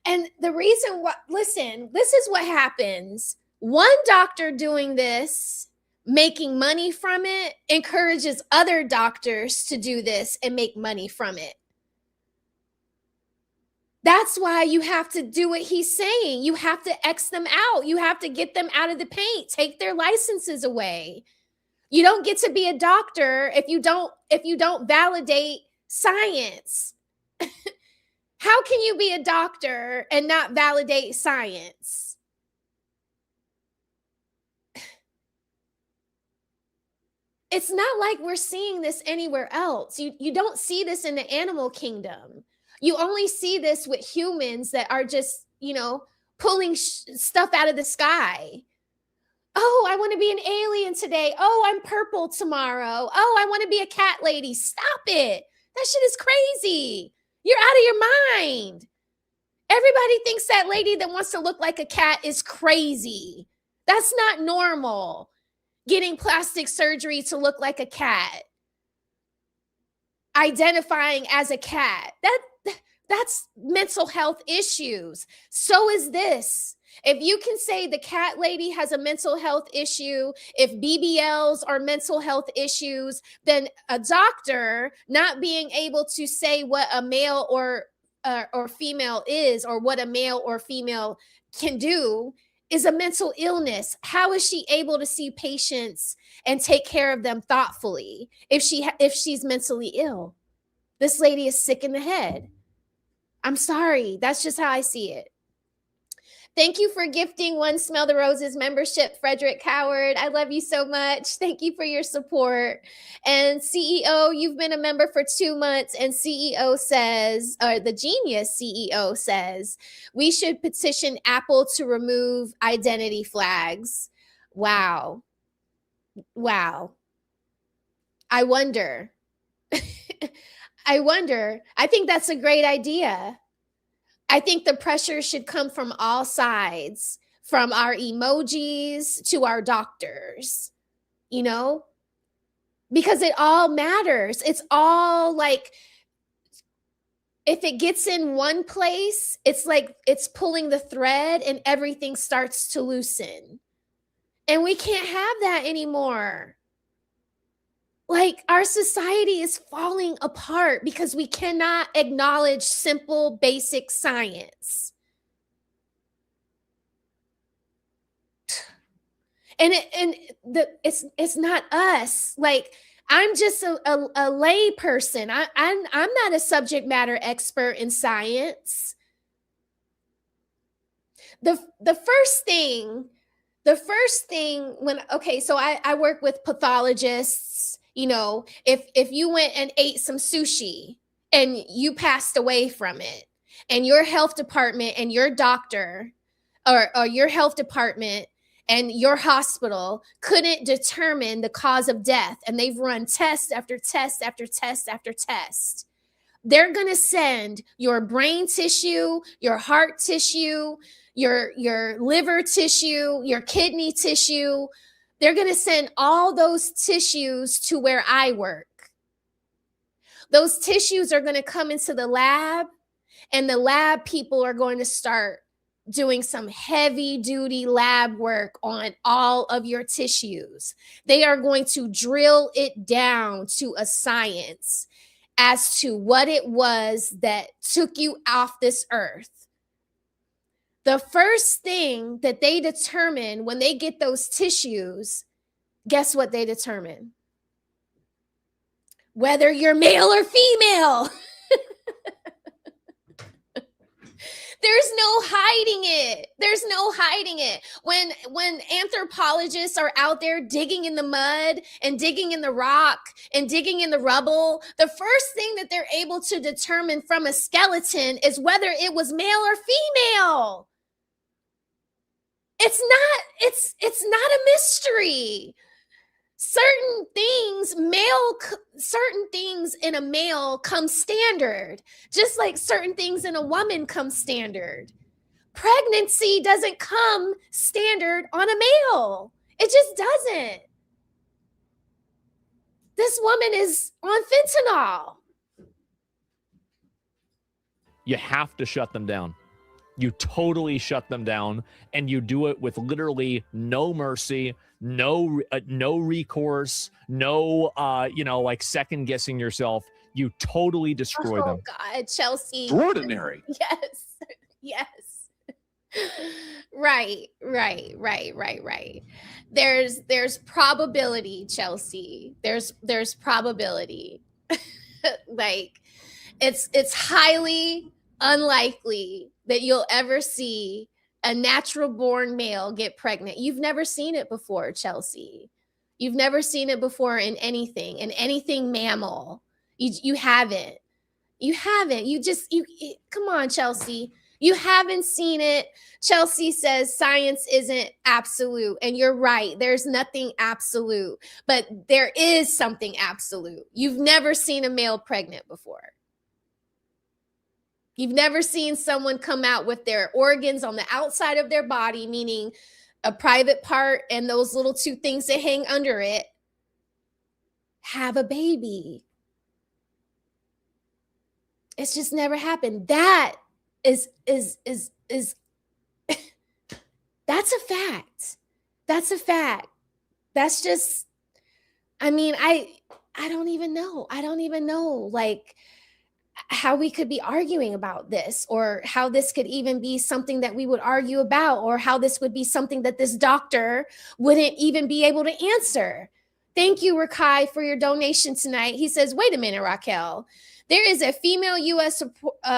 And the reason why, listen, this is what happens. One doctor doing this, making money from it, encourages other doctors to do this and make money from it. That's why you have to do what he's saying. You have to X them out. You have to get them out of the paint, take their licenses away. You don't get to be a doctor if you don't validate science. How can you be a doctor and not validate science? It's not like we're seeing this anywhere else. You don't see this in the animal kingdom. You only see this with humans that are just, pulling stuff out of the sky. Oh, I want to be an alien today. Oh, I'm purple tomorrow. Oh, I want to be a cat lady. Stop it. That shit is crazy. You're out of your mind. Everybody thinks that lady that wants to look like a cat is crazy. That's not normal. Getting plastic surgery to look like a cat. Identifying as a cat. That's mental health issues. So is this. If you can say the cat lady has a mental health issue, if BBLs are mental health issues, then a doctor not being able to say what a male or female is, or what a male or female can do, is a mental illness. How is she able to see patients and take care of them thoughtfully if she's mentally ill? This lady is sick in the head. I'm sorry. That's just how I see it. Thank you for gifting One Smell the Roses membership, Frederick Coward. I love you so much. Thank you for your support. And CEO, you've been a member for 2 months, and CEO says, or the genius CEO says, we should petition Apple to remove identity flags. Wow. I wonder. I think that's a great idea. I think the pressure should come from all sides, from our emojis to our doctors, because it all matters. It's all like, if it gets in one place, it's like it's pulling the thread and everything starts to loosen. And we can't have that anymore. Like, our society is falling apart because we cannot acknowledge simple, basic science. And it's not us. Like, I'm just a lay person. I'm not a subject matter expert in science. The first thing so I work with pathologists. If you went and ate some sushi and you passed away from it, and your health department and your doctor or your health department and your hospital couldn't determine the cause of death, and they've run test after test after test after test, they're going to send your brain tissue, your heart tissue, your liver tissue, your kidney tissue. They're going to send all those tissues to where I work. Those tissues are going to come into the lab, and the lab people are going to start doing some heavy duty lab work on all of your tissues. They are going to drill it down to a science as to what it was that took you off this earth. The first thing that they determine when they get those tissues, guess what they determine? Whether you're male or female. There's no hiding it. There's no hiding it. When anthropologists are out there digging in the mud and digging in the rock and digging in the rubble, the first thing that they're able to determine from a skeleton is whether it was male or female. It's not a mystery. Certain things in a male come standard, just like certain things in a woman come standard. Pregnancy doesn't come standard on a male. It just doesn't. This woman is on fentanyl.
You have to shut them down. You totally shut them down, and you do it with literally no mercy, no recourse, no like second guessing yourself. You totally destroy them.
Oh God, Chelsea.
Extraordinary.
Yes. Right. There's probability, Chelsea. There's probability. Like it's highly unlikely that you'll ever see a natural born male get pregnant. You've never seen it before, Chelsea. You've never seen it before in anything mammal. You haven't. You come on, Chelsea. You haven't seen it. Chelsea says science isn't absolute. And you're right. There's nothing absolute, but there is something absolute. You've never seen a male pregnant before. You've never seen someone come out with their organs on the outside of their body, meaning a private part and those little two things that hang under it, have a baby. It's just never happened. That is that's a fact. That's a fact. That's just, I mean, I don't even know. I don't even know like how we could be arguing about this, or how this could even be something that we would argue about, or how this would be something that this doctor wouldn't even be able to answer. Thank you, Rakai, for your donation tonight. He says, wait a minute, Raquel. There is a female U.S.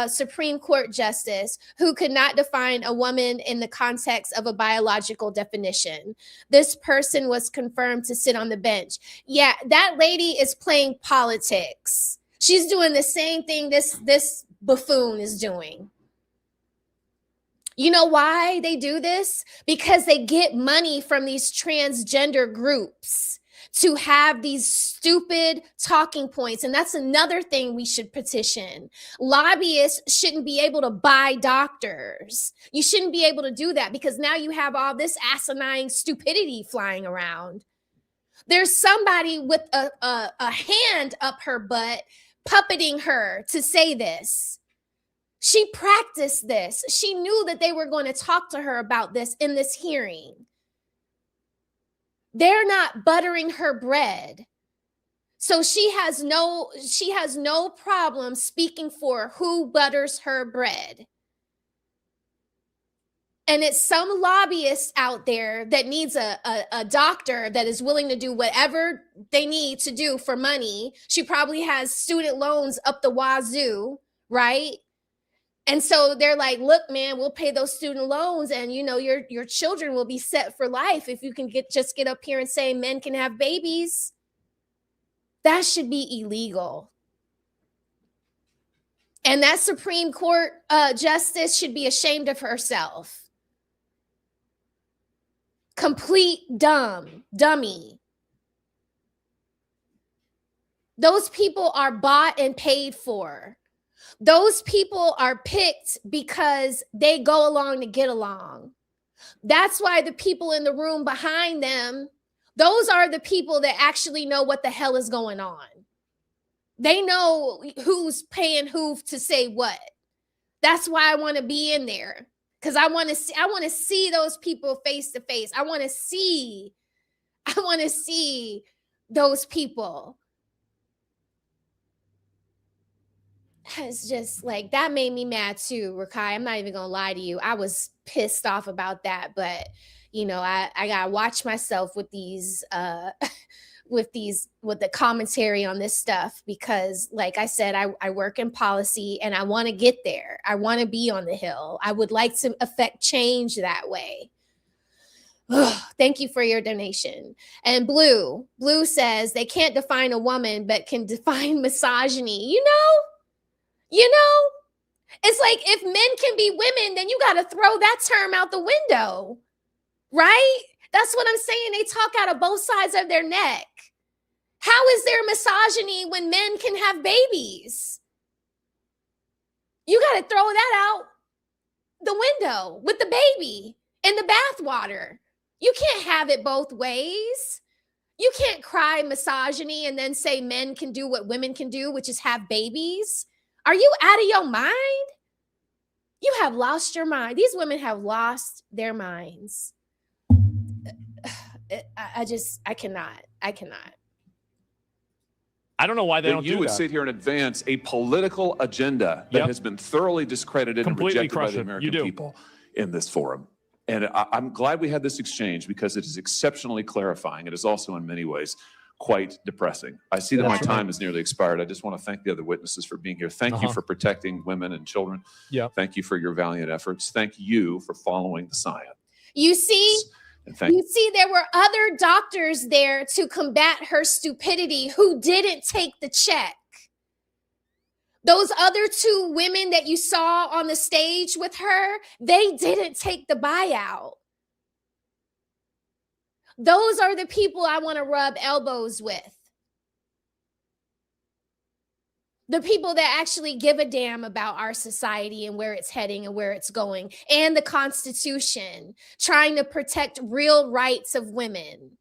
Supreme Court justice who could not define a woman in the context of a biological definition. This person was confirmed to sit on the bench. Yeah, that lady is playing politics. She's doing the same thing this buffoon is doing. You know why they do this? Because they get money from these transgender groups to have these stupid talking points. And that's another thing we should petition. Lobbyists shouldn't be able to buy doctors. You shouldn't be able to do that, because now you have all this asinine stupidity flying around. There's somebody with a hand up her butt puppeting her to say this. She practiced this. She knew that they were going to talk to her about this in this hearing. They're not buttering her bread. So she has no problem speaking for who butters her bread. And it's some lobbyist out there that needs a doctor that is willing to do whatever they need to do for money. She probably has student loans up the wazoo, right? And so they're like, look, man, we'll pay those student loans, and your children will be set for life if you can just get up here and say men can have babies. That should be illegal. And that Supreme Court justice should be ashamed of herself. Complete dummy. Those people are bought and paid for. Those people are picked because they go along to get along. That's why the people in the room behind them, those are the people that actually know what the hell is going on. They know who's paying who to say what. That's why I want to be in there, because I want to see those people face to face. I want to see those people. It's just like, that made me mad too, Rakai. I'm not even gonna lie to you. I was pissed off about that, but you know, I gotta watch myself with these with the commentary on this stuff, because like I said, I work in policy and I want to get there. I want to be on the Hill. I would like to affect change that way. Thank you for your donation. And Blue says they can't define a woman but can define misogyny. You know, it's like, if men can be women, then you got to throw that term out the window, right? That's what I'm saying. They talk out of both sides of their neck. How is there misogyny when men can have babies? You got to throw that out the window with the baby in the bathwater. You can't have it both ways. You can't cry misogyny and then say men can do what women can do, which is have babies. Are you out of your mind? You have lost your mind. These women have lost their minds. I cannot.
I don't know why they don't do that.
You would sit here and advance a political agenda that has been thoroughly discredited and rejected by the American people in this forum. And I'm glad we had this exchange, because it is exceptionally clarifying. It is also in many ways quite depressing. I see that my time has nearly expired. I just want to thank the other witnesses for being here. Thank you for protecting women and children. Thank you for your valiant efforts. Thank you for following the science.
You see, there were other doctors there to combat her stupidity who didn't take the check. Those other two women that you saw on the stage with her, they didn't take the buyout. Those are the people I want to rub elbows with. The people that actually give a damn about our society and where it's heading and where it's going, and the Constitution, trying to protect real rights of women.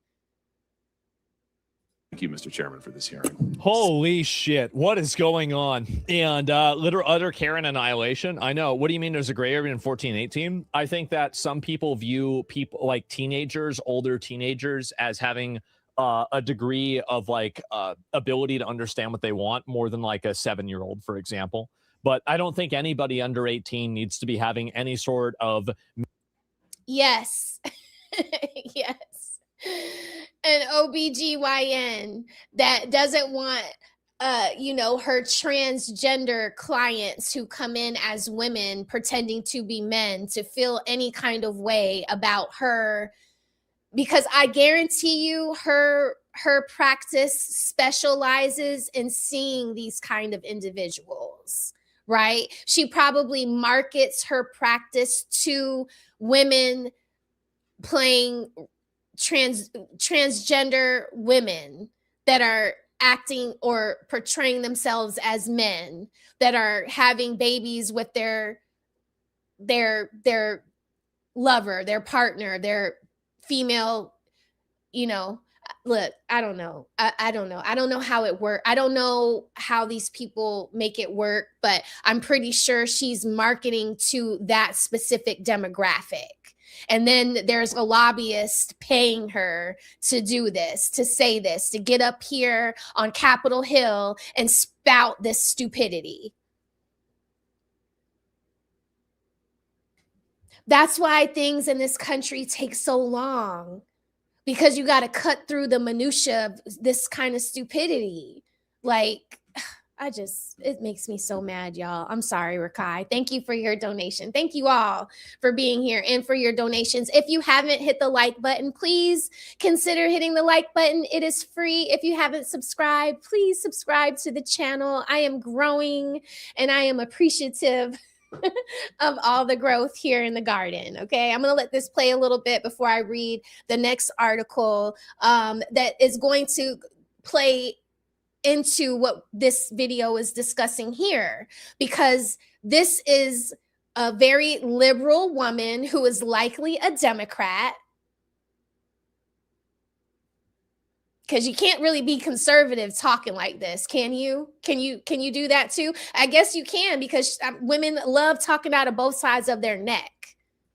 Thank you, Mr. Chairman, for this hearing.
Holy shit. What is going on? And literal utter Karen annihilation. I know. What do you mean there's a gray area in 1418? I think that some people view people like teenagers, older teenagers, as having a degree of like ability to understand what they want more than like a 7-year-old, for example. But I don't think anybody under 18 needs to be having any sort of.
Yes. Yes. An OB-GYN that doesn't want, her transgender clients who come in as women pretending to be men to feel any kind of way about her, because I guarantee you her practice specializes in seeing these kind of individuals, right? She probably markets her practice to women playing transgender women that are acting or portraying themselves as men, that are having babies with their lover, their partner, their female, look, I don't know. I don't know. I don't know how it works. I don't know how these people make it work, but I'm pretty sure she's marketing to that specific demographic. And then there's a lobbyist paying her to do this, to say this, to get up here on Capitol Hill and spout this stupidity. That's why things in this country take so long, because you got to cut through the minutia of this kind of stupidity. Like, it makes me so mad, y'all. I'm sorry, Rakai. Thank you for your donation. Thank you all for being here and for your donations. If you haven't hit the like button, please consider hitting the like button. It is free. If you haven't subscribed, please subscribe to the channel. I am growing and I am appreciative of all the growth here in the garden. Okay, I'm gonna let this play a little bit before I read the next article that is going to play into what this video is discussing here, because this is a very liberal woman who is likely a Democrat, because you can't really be conservative talking like this, can you? Can you do that too? I guess you can, because women love talking out of both sides of their neck.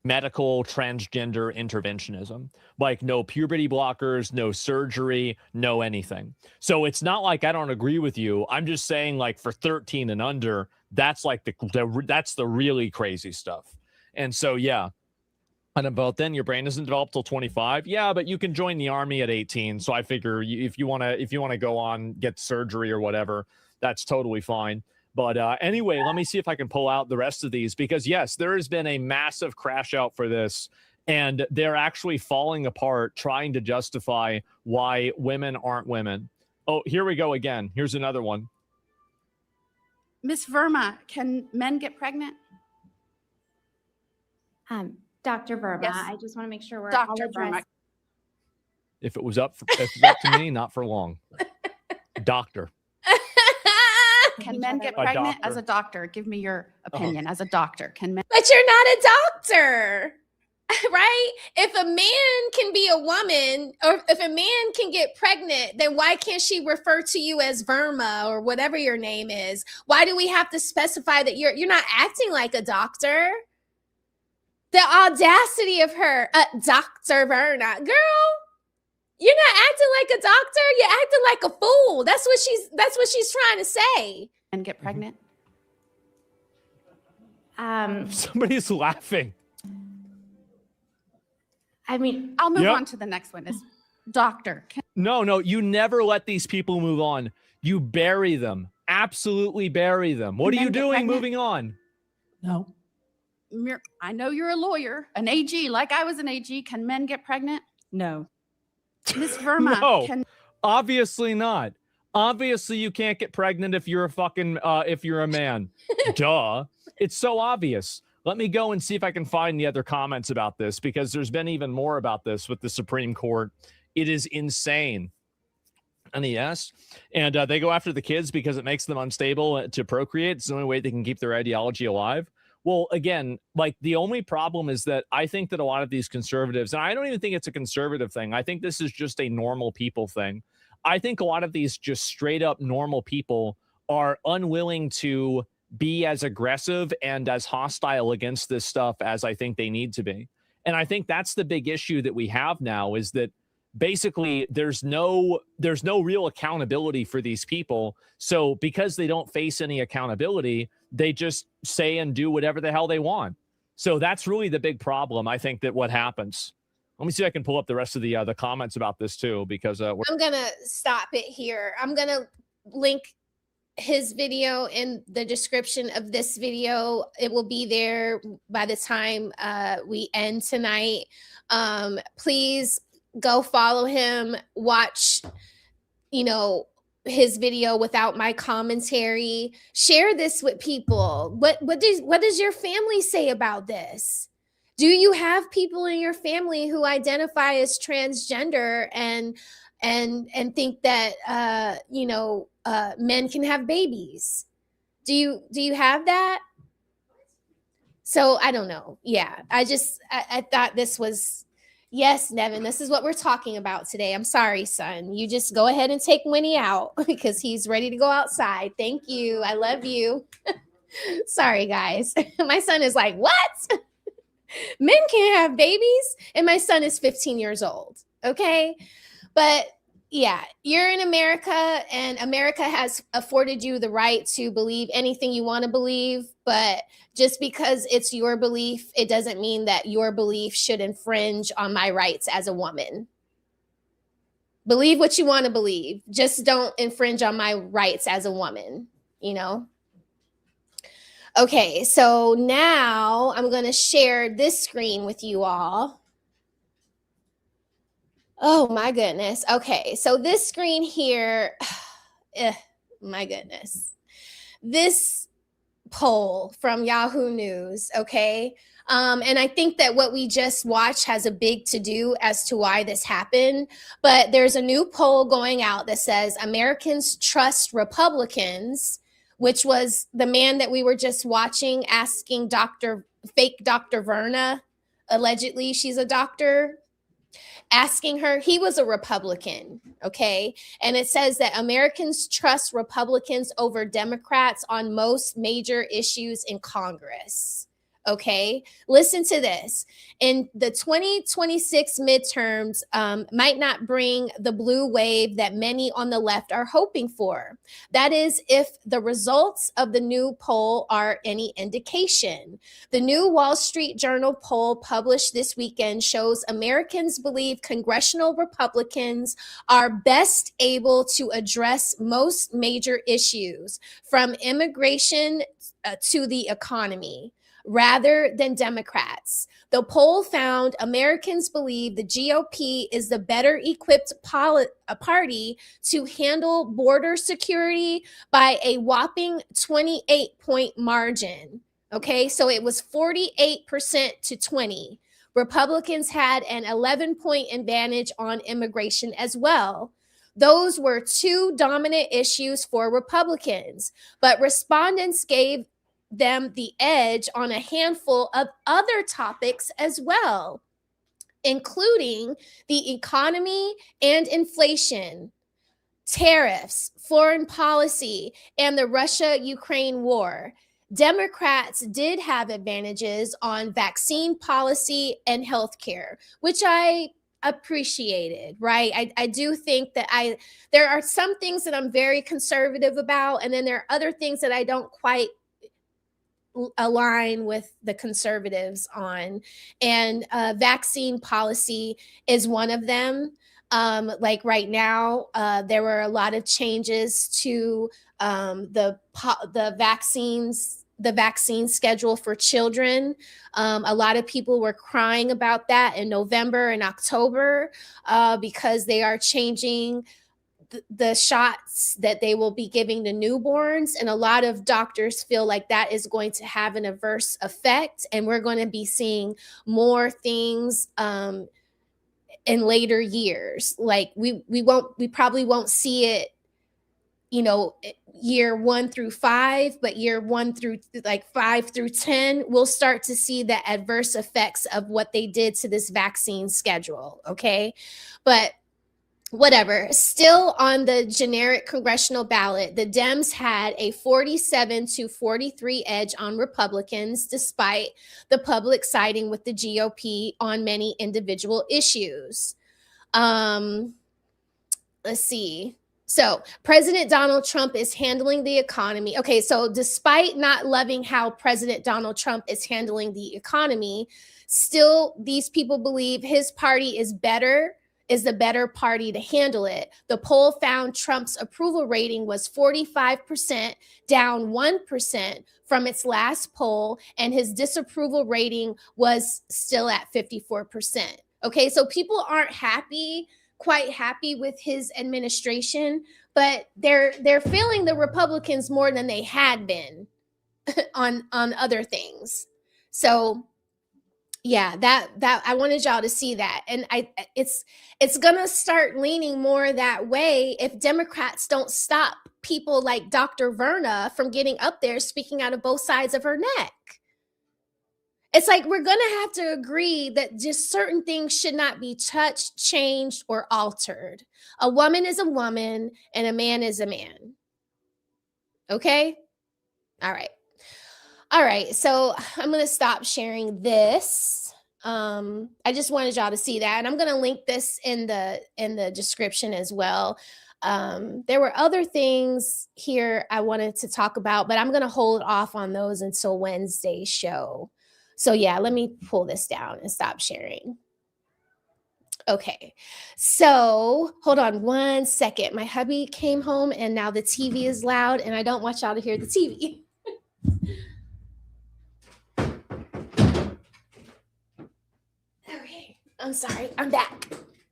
Medical transgender interventionism, like no puberty blockers, no surgery, no anything. So it's not like I don't agree with you. I'm just saying, like, for 13 and under, that's like that's the really crazy stuff. And so, yeah. And about then, your brain isn't developed till 25. Yeah, but you can join the army at 18. So I figure if you want to go on, get surgery or whatever, that's totally fine. But anyway, let me see if I can pull out the rest of these, because yes, there has been a massive crash out for this, and they're actually falling apart trying to justify why women aren't women. Oh, here we go again. Here's another one.
Miss Verma, can men get pregnant?
Dr. Verma,
Yes.
I just want to make sure we're
Dr.
all
Verma.
addressed.
If it was up to me, not for long. Doctor.
Can men get
A
pregnant?
doctor.
As a doctor, give me your opinion. As a doctor, can men?
But you're not a doctor, right? If a man can be a woman, or if a man can get pregnant, then why can't she refer to you as Verma or whatever your name is? Why do we have to specify that you're not acting like a doctor? The audacity of her, Dr. Verna, girl, you're not acting like a doctor. You're acting like a fool. That's what she's trying to say.
Men get pregnant?
Somebody's laughing.
I mean,
I'll move
Yep.
on to the next one. Is doctor.
No, you never let these people move on. You bury them. Absolutely bury them. What are
Men
you
get
doing
pregnant?
moving on?
No. I know you're a lawyer, an AG, like I was an AG. Can men get pregnant? No. Miss Verma,
No.
can
Obviously not. Obviously, you can't get pregnant if you're if you're a man. Duh. It's so obvious. Let me go and see if I can find the other comments about this, because there's been even more about this with the Supreme Court. It is insane. And yes, and they go after the kids because it makes them unstable to procreate. It's the only way they can keep their ideology alive. Well, again, like, the only problem is that I think that a lot of these conservatives, and I don't even think it's a conservative thing. I think this is just a normal people thing. I think a lot of these just straight up normal people are unwilling to be as aggressive and as hostile against this stuff as I think they need to be. And I think that's the big issue that we have now, is that basically there's no real accountability for these people. So because they don't face any accountability, they just say and do whatever the hell they want. So that's really the big problem, I think, that what happens. Let me see if I can pull up the rest of the comments about this too, because
I'm gonna stop it here. I'm gonna link his video in the description of this video. It will be there by the time we end tonight. Please go follow him, watch, his video without my commentary. Share this with people. What does your family say about this? Do you have people in your family who identify as transgender and think that men can have babies? Do you have that? So I don't know. Yeah, I thought this was. Yes, Nevin, this is what we're talking about today. I'm sorry, son. You just go ahead and take Winnie out because he's ready to go outside. Thank you. I love you. Sorry, guys. My son is like, what? Men can't have babies? And my son is 15 years old. Okay. But yeah, you're in America, and America has afforded you the right to believe anything you want to believe. But just because it's your belief, it doesn't mean that your belief should infringe on my rights as a woman. Believe what you want to believe. Just don't infringe on my rights as a woman. you know? Okay, so now I'm going to share this screen with you all. Oh my goodness. Okay, so this screen here, my goodness. This poll from Yahoo News, okay? And I think that what we just watched has a big to do as to why this happened. But there's a new poll going out that says Americans trust Republicans, which was the man that we were just watching asking fake Dr. Verna, allegedly she's a doctor, asking her, he was a Republican, okay? And it says that Americans trust Republicans over Democrats on most major issues in Congress. Okay, listen to this. In the 2026 midterms might not bring the blue wave that many on the left are hoping for. That is, if the results of the new poll are any indication. The new Wall Street Journal poll published this weekend shows Americans believe congressional Republicans are best able to address most major issues, from immigration to the economy, rather than Democrats. The poll found Americans believe the GOP is the better equipped party to handle border security by a whopping 28-point margin. Okay, so it was 48% to 20. Republicans had an 11-point advantage on immigration as well. Those were two dominant issues for Republicans, but respondents gave them the edge on a handful of other topics as well, including the economy and inflation, tariffs, foreign policy, and the Russia-Ukraine war. Democrats did have advantages on vaccine policy and healthcare, which I appreciated, right? I do think that there are some things that I'm very conservative about, and then there are other things that I don't quite align with the conservatives on, and vaccine policy is one of them. Like right now, there were a lot of changes to the vaccine schedule for children. A lot of people were crying about that in November and October because they are changing the shots that they will be giving to newborns. And a lot of doctors feel like that is going to have an adverse effect. And we're going to be seeing more things in later years. Like we probably won't see it, year 1 through 5, but year 1 through 5 through 10, we'll start to see the adverse effects of what they did to this vaccine schedule. Okay. But whatever, still on the generic congressional ballot, the Dems had a 47-43 edge on Republicans, despite the public siding with the GOP on many individual issues. Let's see. So President Donald Trump is handling the economy. Okay, so despite not loving how President Donald Trump is handling the economy, still these people believe his party is the better party to handle it. The poll found Trump's approval rating was 45%, down 1% from its last poll, and his disapproval rating was still at 54%. Okay, so people aren't quite happy with his administration, but they're feeling the Republicans more than they had been on other things. So yeah, that I wanted y'all to see that. And it's gonna start leaning more that way if Democrats don't stop people like Dr. Verna from getting up there speaking out of both sides of her neck. It's like we're gonna have to agree that just certain things should not be touched, changed, or altered. A woman is a woman and a man is a man. Okay? All right, so I'm going to stop sharing this. I just wanted y'all to see that, and I'm going to link this in the description as well. There were other things here I wanted to talk about, but I'm going to hold off on those until Wednesday's show. So yeah, let me pull this down and stop sharing. Okay, so hold on 1 second. My hubby came home and now the TV is loud and I don't want y'all to hear the TV. Okay, I'm sorry, I'm back.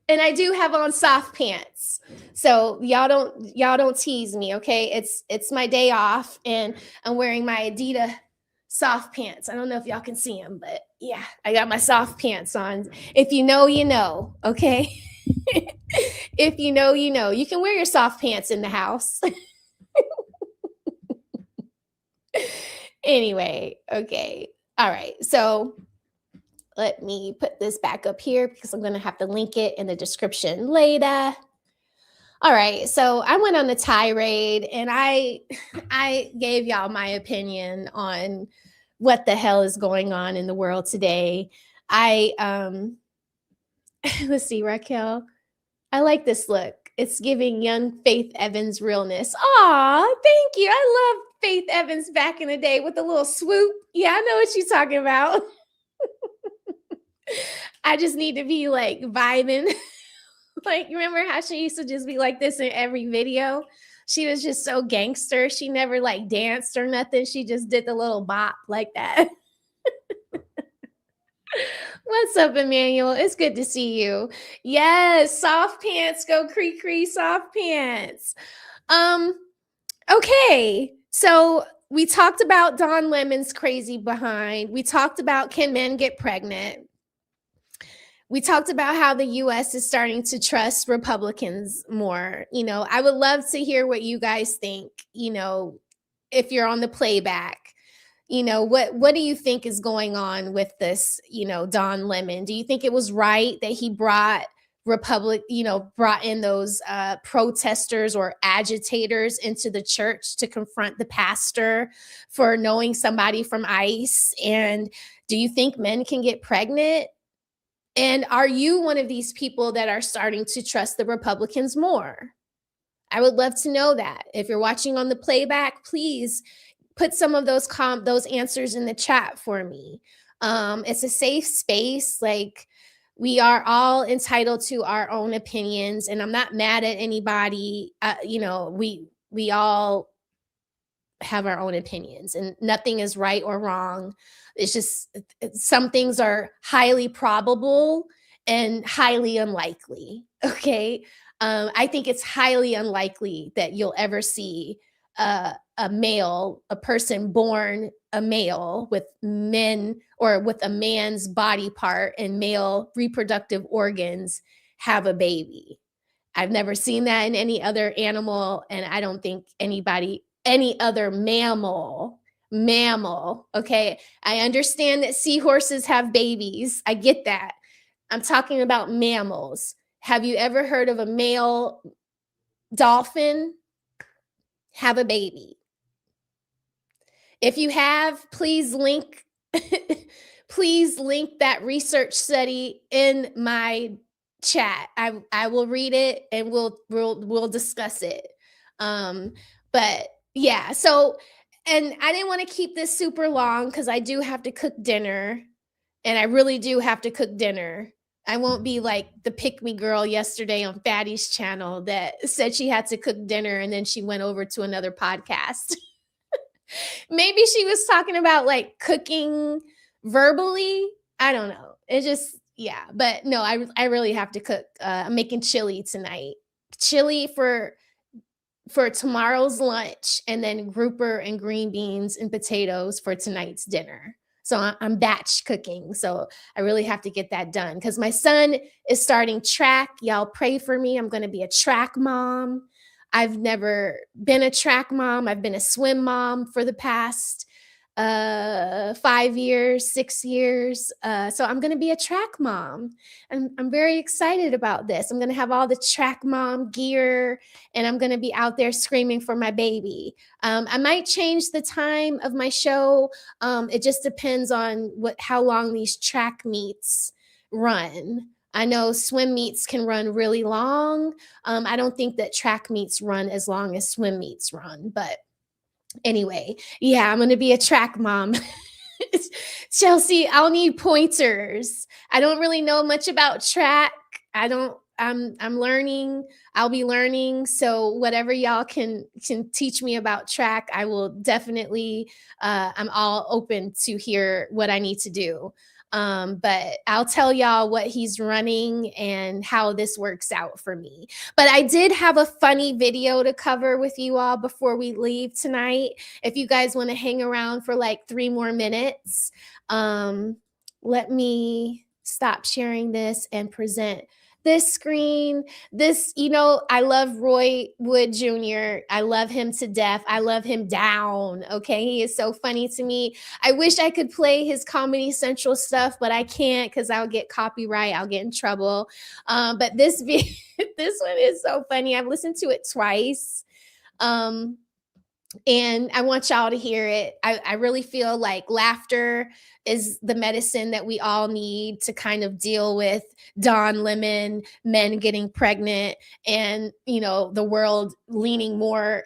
And I do have on soft pants. So y'all don't tease me, okay? It's my day off and I'm wearing my Adidas soft pants. I don't know if y'all can see them, but yeah, I got my soft pants on. If you know, you know, okay? If you know, you know. You can wear your soft pants in the house. Anyway, okay. All right. So let me put this back up here because I'm going to have to link it in the description later. All right. So I went on a tirade and I gave y'all my opinion on what the hell is going on in the world today. Let's see, Raquel. I like this look. It's giving young Faith Evans realness. Aw, thank you. I love Faith Evans back in the day with the little swoop. Yeah, I know what you're talking about. I just need to be like vibing. Like, remember how she used to just be like this in every video? She was just so gangster. She never like danced or nothing. She just did the little bop like that. What's up, Emmanuel? It's good to see you. Yes, soft pants, go cree soft pants. Okay, so we talked about Don Lemon's crazy behind. We talked about can men get pregnant. We talked about how the U.S. is starting to trust Republicans more. You know, I would love to hear what you guys think, you know, if you're on the playback. You know, what do you think is going on with this, you know, Don Lemon? Do you think it was right that he brought in those protesters or agitators into the church to confront the pastor for knowing somebody from ICE? And do you think men can get pregnant? And are you one of these people that are starting to trust the Republicans more? I would love to know that. If you're watching on the playback, please put some of those answers in the chat for me. It's a safe space. Like, we are all entitled to our own opinions, and I'm not mad at anybody. You know, we all have our own opinions, and nothing is right or wrong. It's just some things are highly probable and highly unlikely. Okay. I think it's highly unlikely that you'll ever see a person born a male with men or with a man's body part and male reproductive organs have a baby. I've never seen that in any other animal, and I don't think any other mammal. Okay. I understand that seahorses have babies. I get that. I'm talking about mammals. Have you ever heard of a male dolphin have a baby? If you have, please link that research study in my chat. I will read it and we'll discuss it. But yeah, so, and I didn't want to keep this super long because I do have to cook dinner, and I really do have to cook dinner. I won't be like the pick me girl yesterday on Fatty's channel that said she had to cook dinner and then she went over to another podcast. Maybe she was talking about like cooking verbally. I don't know. It just, yeah. But no, I really have to cook. I'm making chili tonight. Chili for tomorrow's lunch, and then grouper and green beans and potatoes for tonight's dinner. So I'm batch cooking. So I really have to get that done because my son is starting track. Y'all pray for me. I'm going to be a track mom. I've never been a track mom. I've been a swim mom for the past 5 years, 6 years. So I'm going to be a track mom. And I'm very excited about this. I'm going to have all the track mom gear, and I'm going to be out there screaming for my baby. I might change the time of my show. It just depends on how long these track meets run. I know swim meets can run really long. I don't think that track meets run as long as swim meets run, but anyway, yeah, I'm going to be a track mom. Chelsea, I'll need pointers. I don't really know much about track. I'm learning. I'll be learning. So whatever y'all can teach me about track, I will definitely, I'm all open to hear what I need to do. But I'll tell y'all what he's running and how this works out for me. But I did have a funny video to cover with you all before we leave tonight. If you guys want to hang around for like 3 more minutes, let me stop sharing this and present this screen. This, you know, I love Roy Wood Jr. I love him to death. I love him down. Okay. He is so funny to me. I wish I could play his Comedy Central stuff, but I can't because I'll get copyright. I'll get in trouble. But this this one is so funny. I've listened to it twice. And I want y'all to hear it. I really feel like laughter is the medicine that we all need to kind of deal with Don Lemon, men getting pregnant, and, you know, the world leaning more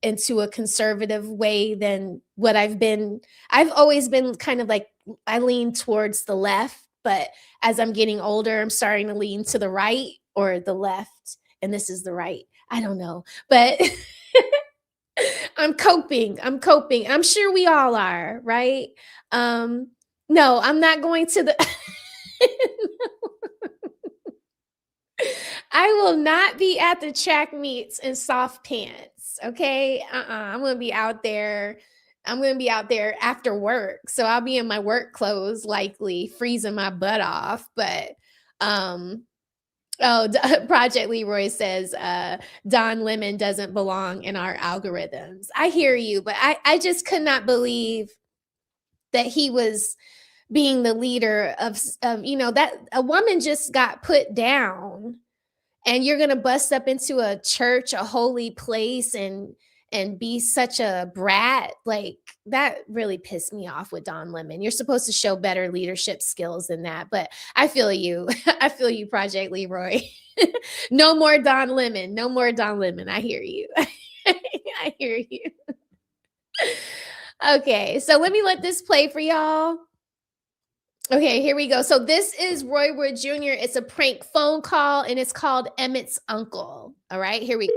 into a conservative way than what I've been. I've always been kind of like, I lean towards the left, but as I'm getting older, I'm starting to lean to the right or the left. And this is the right. I don't know, but I'm coping. I'm sure we all are, right? No, I'm not going to the I will not be at the track meets in soft pants. Okay. I'm going to be out there. I'm going to be out there after work. So I'll be in my work clothes, likely freezing my butt off. But, Project Leroy says, Don Lemon doesn't belong in our algorithms. I hear you, but I just could not believe that he was being the leader of, you know, that a woman just got put down and you're going to bust up into a church, a holy place, and be such a brat. Like, that really pissed me off with Don Lemon. You're supposed to show better leadership skills than that, but I feel you. I feel you, Project Leroy. No more Don Lemon. No more Don Lemon. I hear you. I hear you. Okay, so let this play for y'all. Okay, here we go. So this is Roy Wood Jr. It's a prank phone call, and it's called Emmett's Uncle. All right, here we go.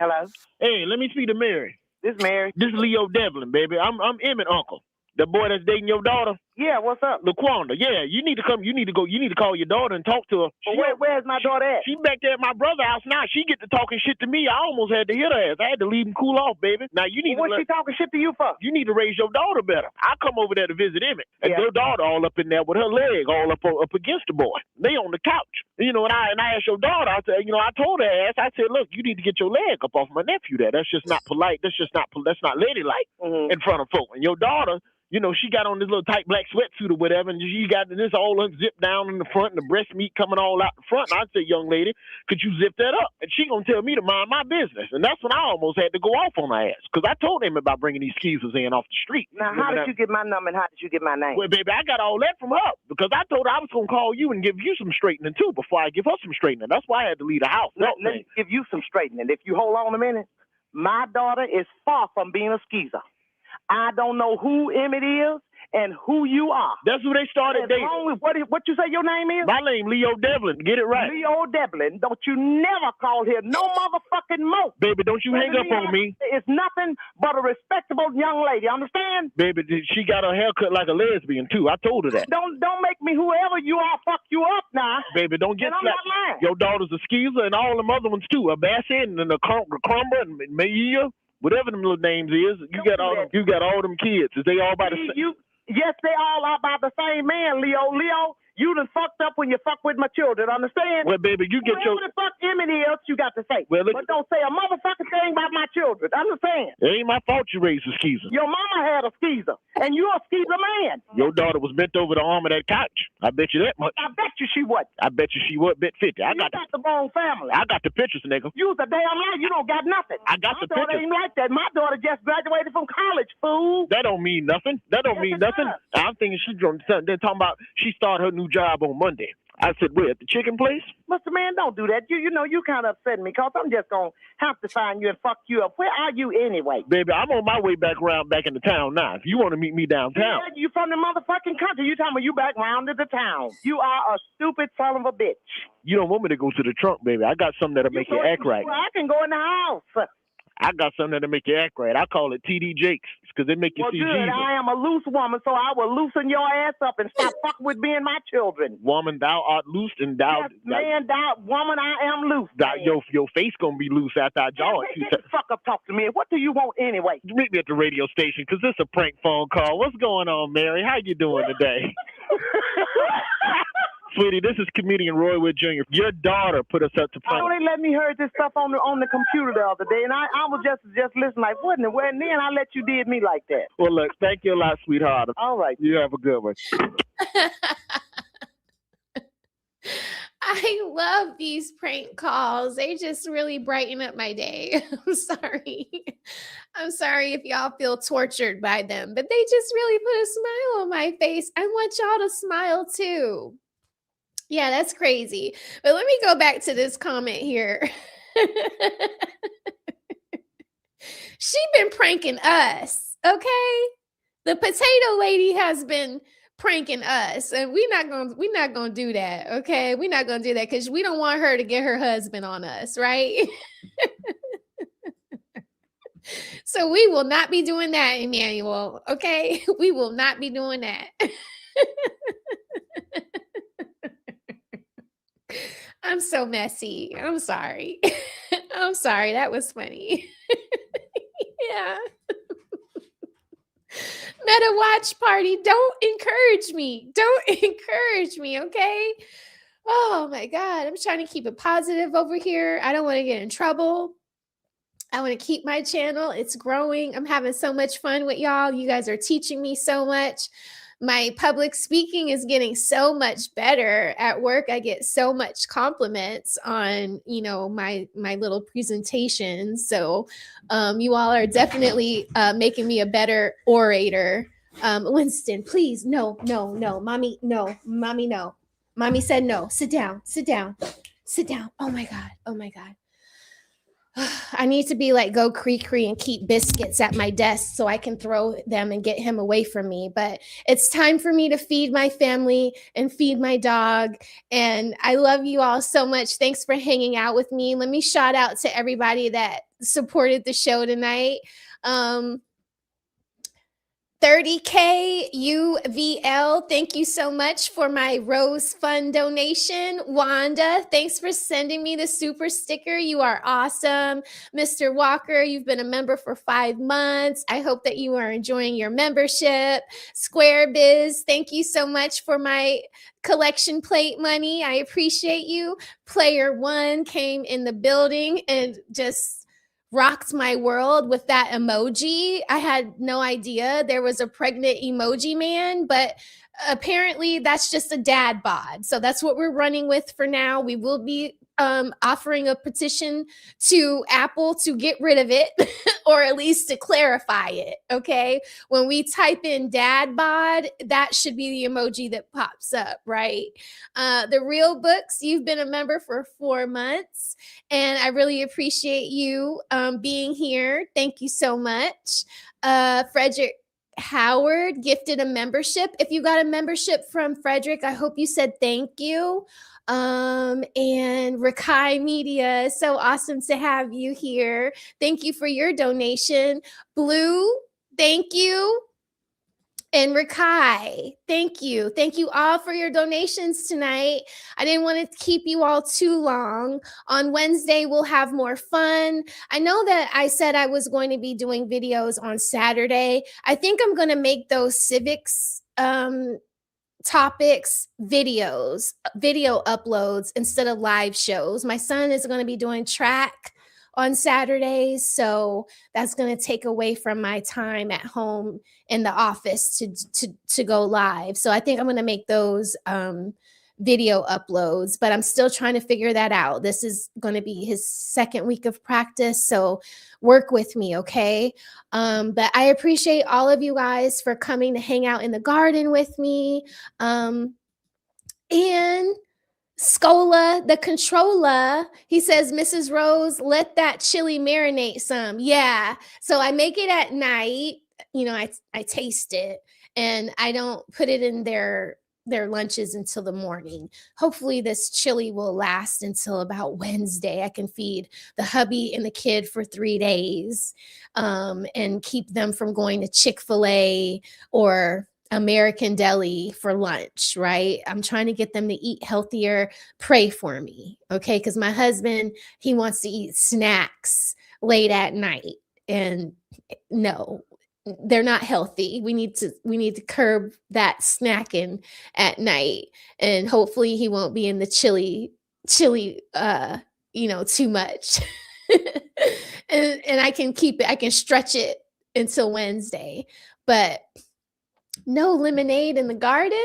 Hello?
Hey, let me speak to Mary.
This Mary?
This is Leo Devlin, baby. I'm Emmett Uncle. The boy that's dating your daughter?
Yeah, what's up?
LaQuanda. Yeah, you need to come. You need to call your daughter and talk to her.
Well, where's my daughter at?
She back there at my brother's house now. She get to talking shit to me. I almost had to hit her ass. I had to leave him cool off, baby. Now you need
What's she talking shit to you for?
You need to raise your daughter better. I come over there to visit Emmett. And your daughter all up in there with her leg all up against the boy. They on the couch. You know, and I asked your daughter, I said, you know, I told her ass, I said, look, you need to get your leg up off my nephew there. That's just not polite. That's not ladylike in front of folk. And your daughter, you know, she got on this little tight black sweatsuit or whatever, and she got this all unzipped down in the front and the breast meat coming all out the front. And I said, young lady, could you zip that up? And she gonna tell me to mind my business. And that's when I almost had to go off on her ass, because I told him about bringing these skeezers in off the street.
Now, how did you get my number and how did you get my name?
Well, baby, I got all that from her, because I told her I was gonna call you and give you some straightening too before I give her some straightening. That's why I had to leave the house.
Let me give you some straightening. If you hold on a minute, my daughter is far from being a skeezer. I don't know who Emmett is and who you are.
That's who they started dating.
What you say your name is?
My name, Leo Devlin. Get it right.
Leo Devlin. Don't you never call here no motherfucking more.
Baby, don't you hang up on me.
It's nothing but a respectable young lady. Understand?
Baby, she got her hair cut like a lesbian, too. I told her that.
Don't make me whoever you are fuck you up now.
Baby, don't get
I'm
slapped.
not lying.
Your daughter's a skeezer and all them other ones, too. A Bassett and a Crumber and Maya, whatever them little names is. You got all them kids. Is they all by the same?
Yes, they all are by the same man, Leo. Leo, you done fucked up when you fuck with my children, understand?
Well, baby, you get
Whatever the fuck Emmett is, you got to say.
Well,
but don't say a motherfucking thing about my children, understand?
It ain't my fault you raised a skeezer.
Your mama had a skeezer, and you're a skeezer man.
Your daughter was bent over the arm of that couch. I bet you that much.
I bet you she wasn't.
I bet you she was bet 50.
You got the wrong family.
I got the pictures, nigga.
You's a damn lie. You don't got nothing.
I got the
My daughter
pictures.
ain't like that. My daughter just graduated from college, fool.
That don't mean nothing. That don't mean nothing. I'm thinking they're talking about she started her new job on Monday. I said, where, at the chicken place?
Mr. Man, don't do that. You know, you kind of upsetting me because I'm just going to have to find you and fuck you up. Where are you anyway?
Baby, I'm on my way back into town now. If you want to meet me downtown.
Yeah, you from the motherfucking country. You talking about you back round to the town. You are a stupid son of a bitch.
You don't want me to go to the trunk, baby. I got something that'll make you act right.
Well, I can go in the house.
I got something that'll make you act right. I call it TD Jakes because they make you see
good.
Jesus.
I am a loose woman, so I will loosen your ass up and stop fucking with me and my children.
Woman, thou art loosed and thou...
Yes, man, woman, I am loose.
Your face gonna be loose after I jaw it.
Get the fuck up, talk to me. What do you want anyway?
Meet me at the radio station because this is a prank phone call. What's going on, Mary? How you doing today? Sweetie, this is comedian Roy Wood Jr. Your daughter put us up to prank.
Oh, they let me hear this stuff on the computer the other day, and I was just listening like, what in the world? And then I let you did me like that.
Well, look, thank you a lot, sweetheart.
All right.
You have a good one.
I love these prank calls. They just really brighten up my day. I'm sorry. I'm sorry if y'all feel tortured by them, but they just really put a smile on my face. I want y'all to smile too. Yeah, that's crazy. But let me go back to this comment here. She been pranking us, okay? The potato lady has been pranking us, and we're not gonna do that, okay? We're not gonna do that because we don't want her to get her husband on us, right? So we will not be doing that, Emmanuel, okay? We will not be doing that. I'm so messy. I'm sorry. I'm sorry. That was funny. Yeah. Meta watch party. Don't encourage me. Don't encourage me, okay? Oh my God. I'm trying to keep it positive over here. I don't want to get in trouble. I want to keep my channel. It's growing. I'm having so much fun with y'all. You guys are teaching me so much. My public speaking is getting so much better at work. I get so much compliments on, my little presentations. So you all are definitely making me a better orator. Winston, please, no, mommy, no, mommy, no. Mommy said no. Sit down. Oh my God. I need to be like Go Cree and keep biscuits at my desk so I can throw them and get him away from me. But it's time for me to feed my family and feed my dog. And I love you all so much. Thanks for hanging out with me. Let me shout out to everybody that supported the show tonight. 30K UVL, thank you so much for my Rose Fund donation. Wanda, thanks for sending me the super sticker. You are awesome. Mr. Walker, you've been a member for 5 months. I hope that you are enjoying your membership. Square Biz, thank you so much for my collection plate money. I appreciate you. Player One came in the building and just rocked my world with that emoji. I had no idea there was a pregnant emoji man, but apparently that's just a dad bod. So that's what we're running with for now. We will be offering a petition to Apple to get rid of it or at least to clarify it. Okay. When we type in dad bod, that should be the emoji that pops up, right? The Real Books, you've been a member for 4 months and I really appreciate you being here. Thank you so much. Frederick Howard gifted a membership. If you got a membership from Frederick, I hope you said thank you. And Rakai Media, so awesome to have you here. Thank you for your donation. Blue, thank you. And Rakai, thank you. Thank you all for your donations tonight. I didn't want to keep you all too long. On Wednesday, we'll have more fun. I know that I said I was going to be doing videos on Saturday. I think I'm going to make those civics topics video uploads instead of live shows. My son is going to be doing track on Saturdays, so that's going to take away from my time at home in the office to go live. So I think I'm going to make those video uploads, but I'm still trying to figure that out. This is going to be his second week of practice, so work with me, okay? But I appreciate all of you guys for coming to hang out in the garden with me. And Scola, the controller, he says, Mrs. Rose, let that chili marinate some. Yeah. So I make it at night. You know, I taste it, and I don't put it in their lunches until the morning. Hopefully this chili will last until about Wednesday. I can feed the hubby and the kid for 3 days, and keep them from going to Chick-fil-A or American Deli for lunch, right? I'm trying to get them to eat healthier. Pray for me, okay? Because my husband, he wants to eat snacks late at night, and no, they're not healthy. We need to curb that snacking at night, and hopefully he won't be in the chili, too much. and I can keep it, I can stretch it until Wednesday, but no lemonade in the garden.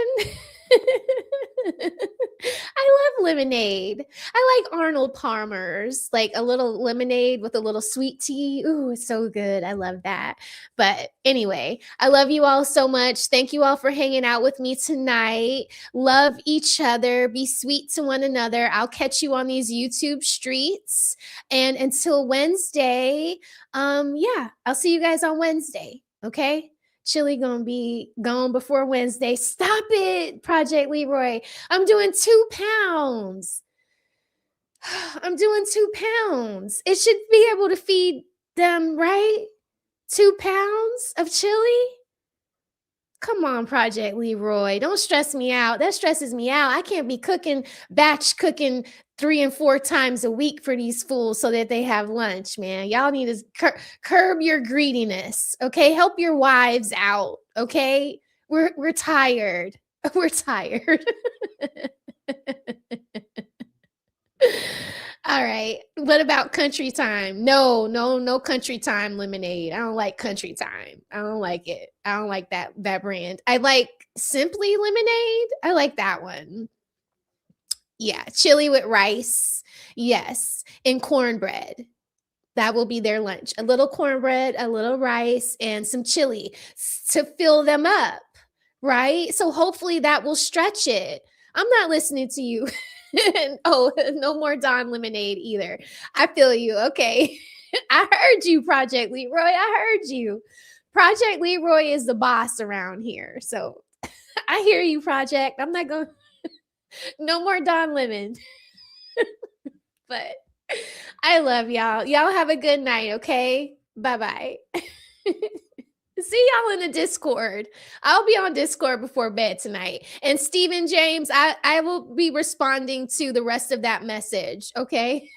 I love lemonade. I like Arnold Palmer's, like a little lemonade with a little sweet tea. Ooh, it's so good. I love that. But anyway, I love you all so much. Thank you all for hanging out with me tonight. Love each other. Be sweet to one another. I'll catch you on these YouTube streets. And until Wednesday, I'll see you guys on Wednesday. Okay? Chili gonna be gone before Wednesday. Stop it, Project Leroy. I'm doing 2 pounds. I'm doing 2 pounds. It should be able to feed them, right? 2 pounds of chili? Come on, Project Leroy. Don't stress me out. That stresses me out. I can't be batch cooking 3 and 4 times a week for these fools so that they have lunch, man. Y'all need to curb your greediness, okay? Help your wives out, okay? We're tired. We're tired. All right. What about country time? No country time lemonade. I don't like country time. I don't like it. I don't like that brand. I like Simply Lemonade. I like that one. Yeah, chili with rice. Yes, and cornbread. That will be their lunch. A little cornbread, a little rice, and some chili to fill them up, right? So hopefully that will stretch it. I'm not listening to you. Oh, no more Dawn lemonade either. I feel you. Okay. I heard you, Project Leroy. I heard you. Project Leroy is the boss around here. So I hear you, Project. I'm not going no more Dawn lemon. But I love y'all. Y'all have a good night, okay? Bye-bye. See y'all in the Discord. I'll be on Discord before bed tonight. And Stephen James, I will be responding to the rest of that message, okay?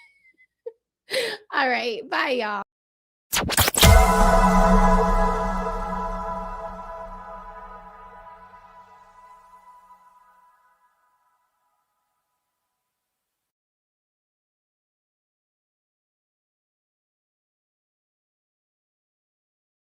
All right. Bye, y'all.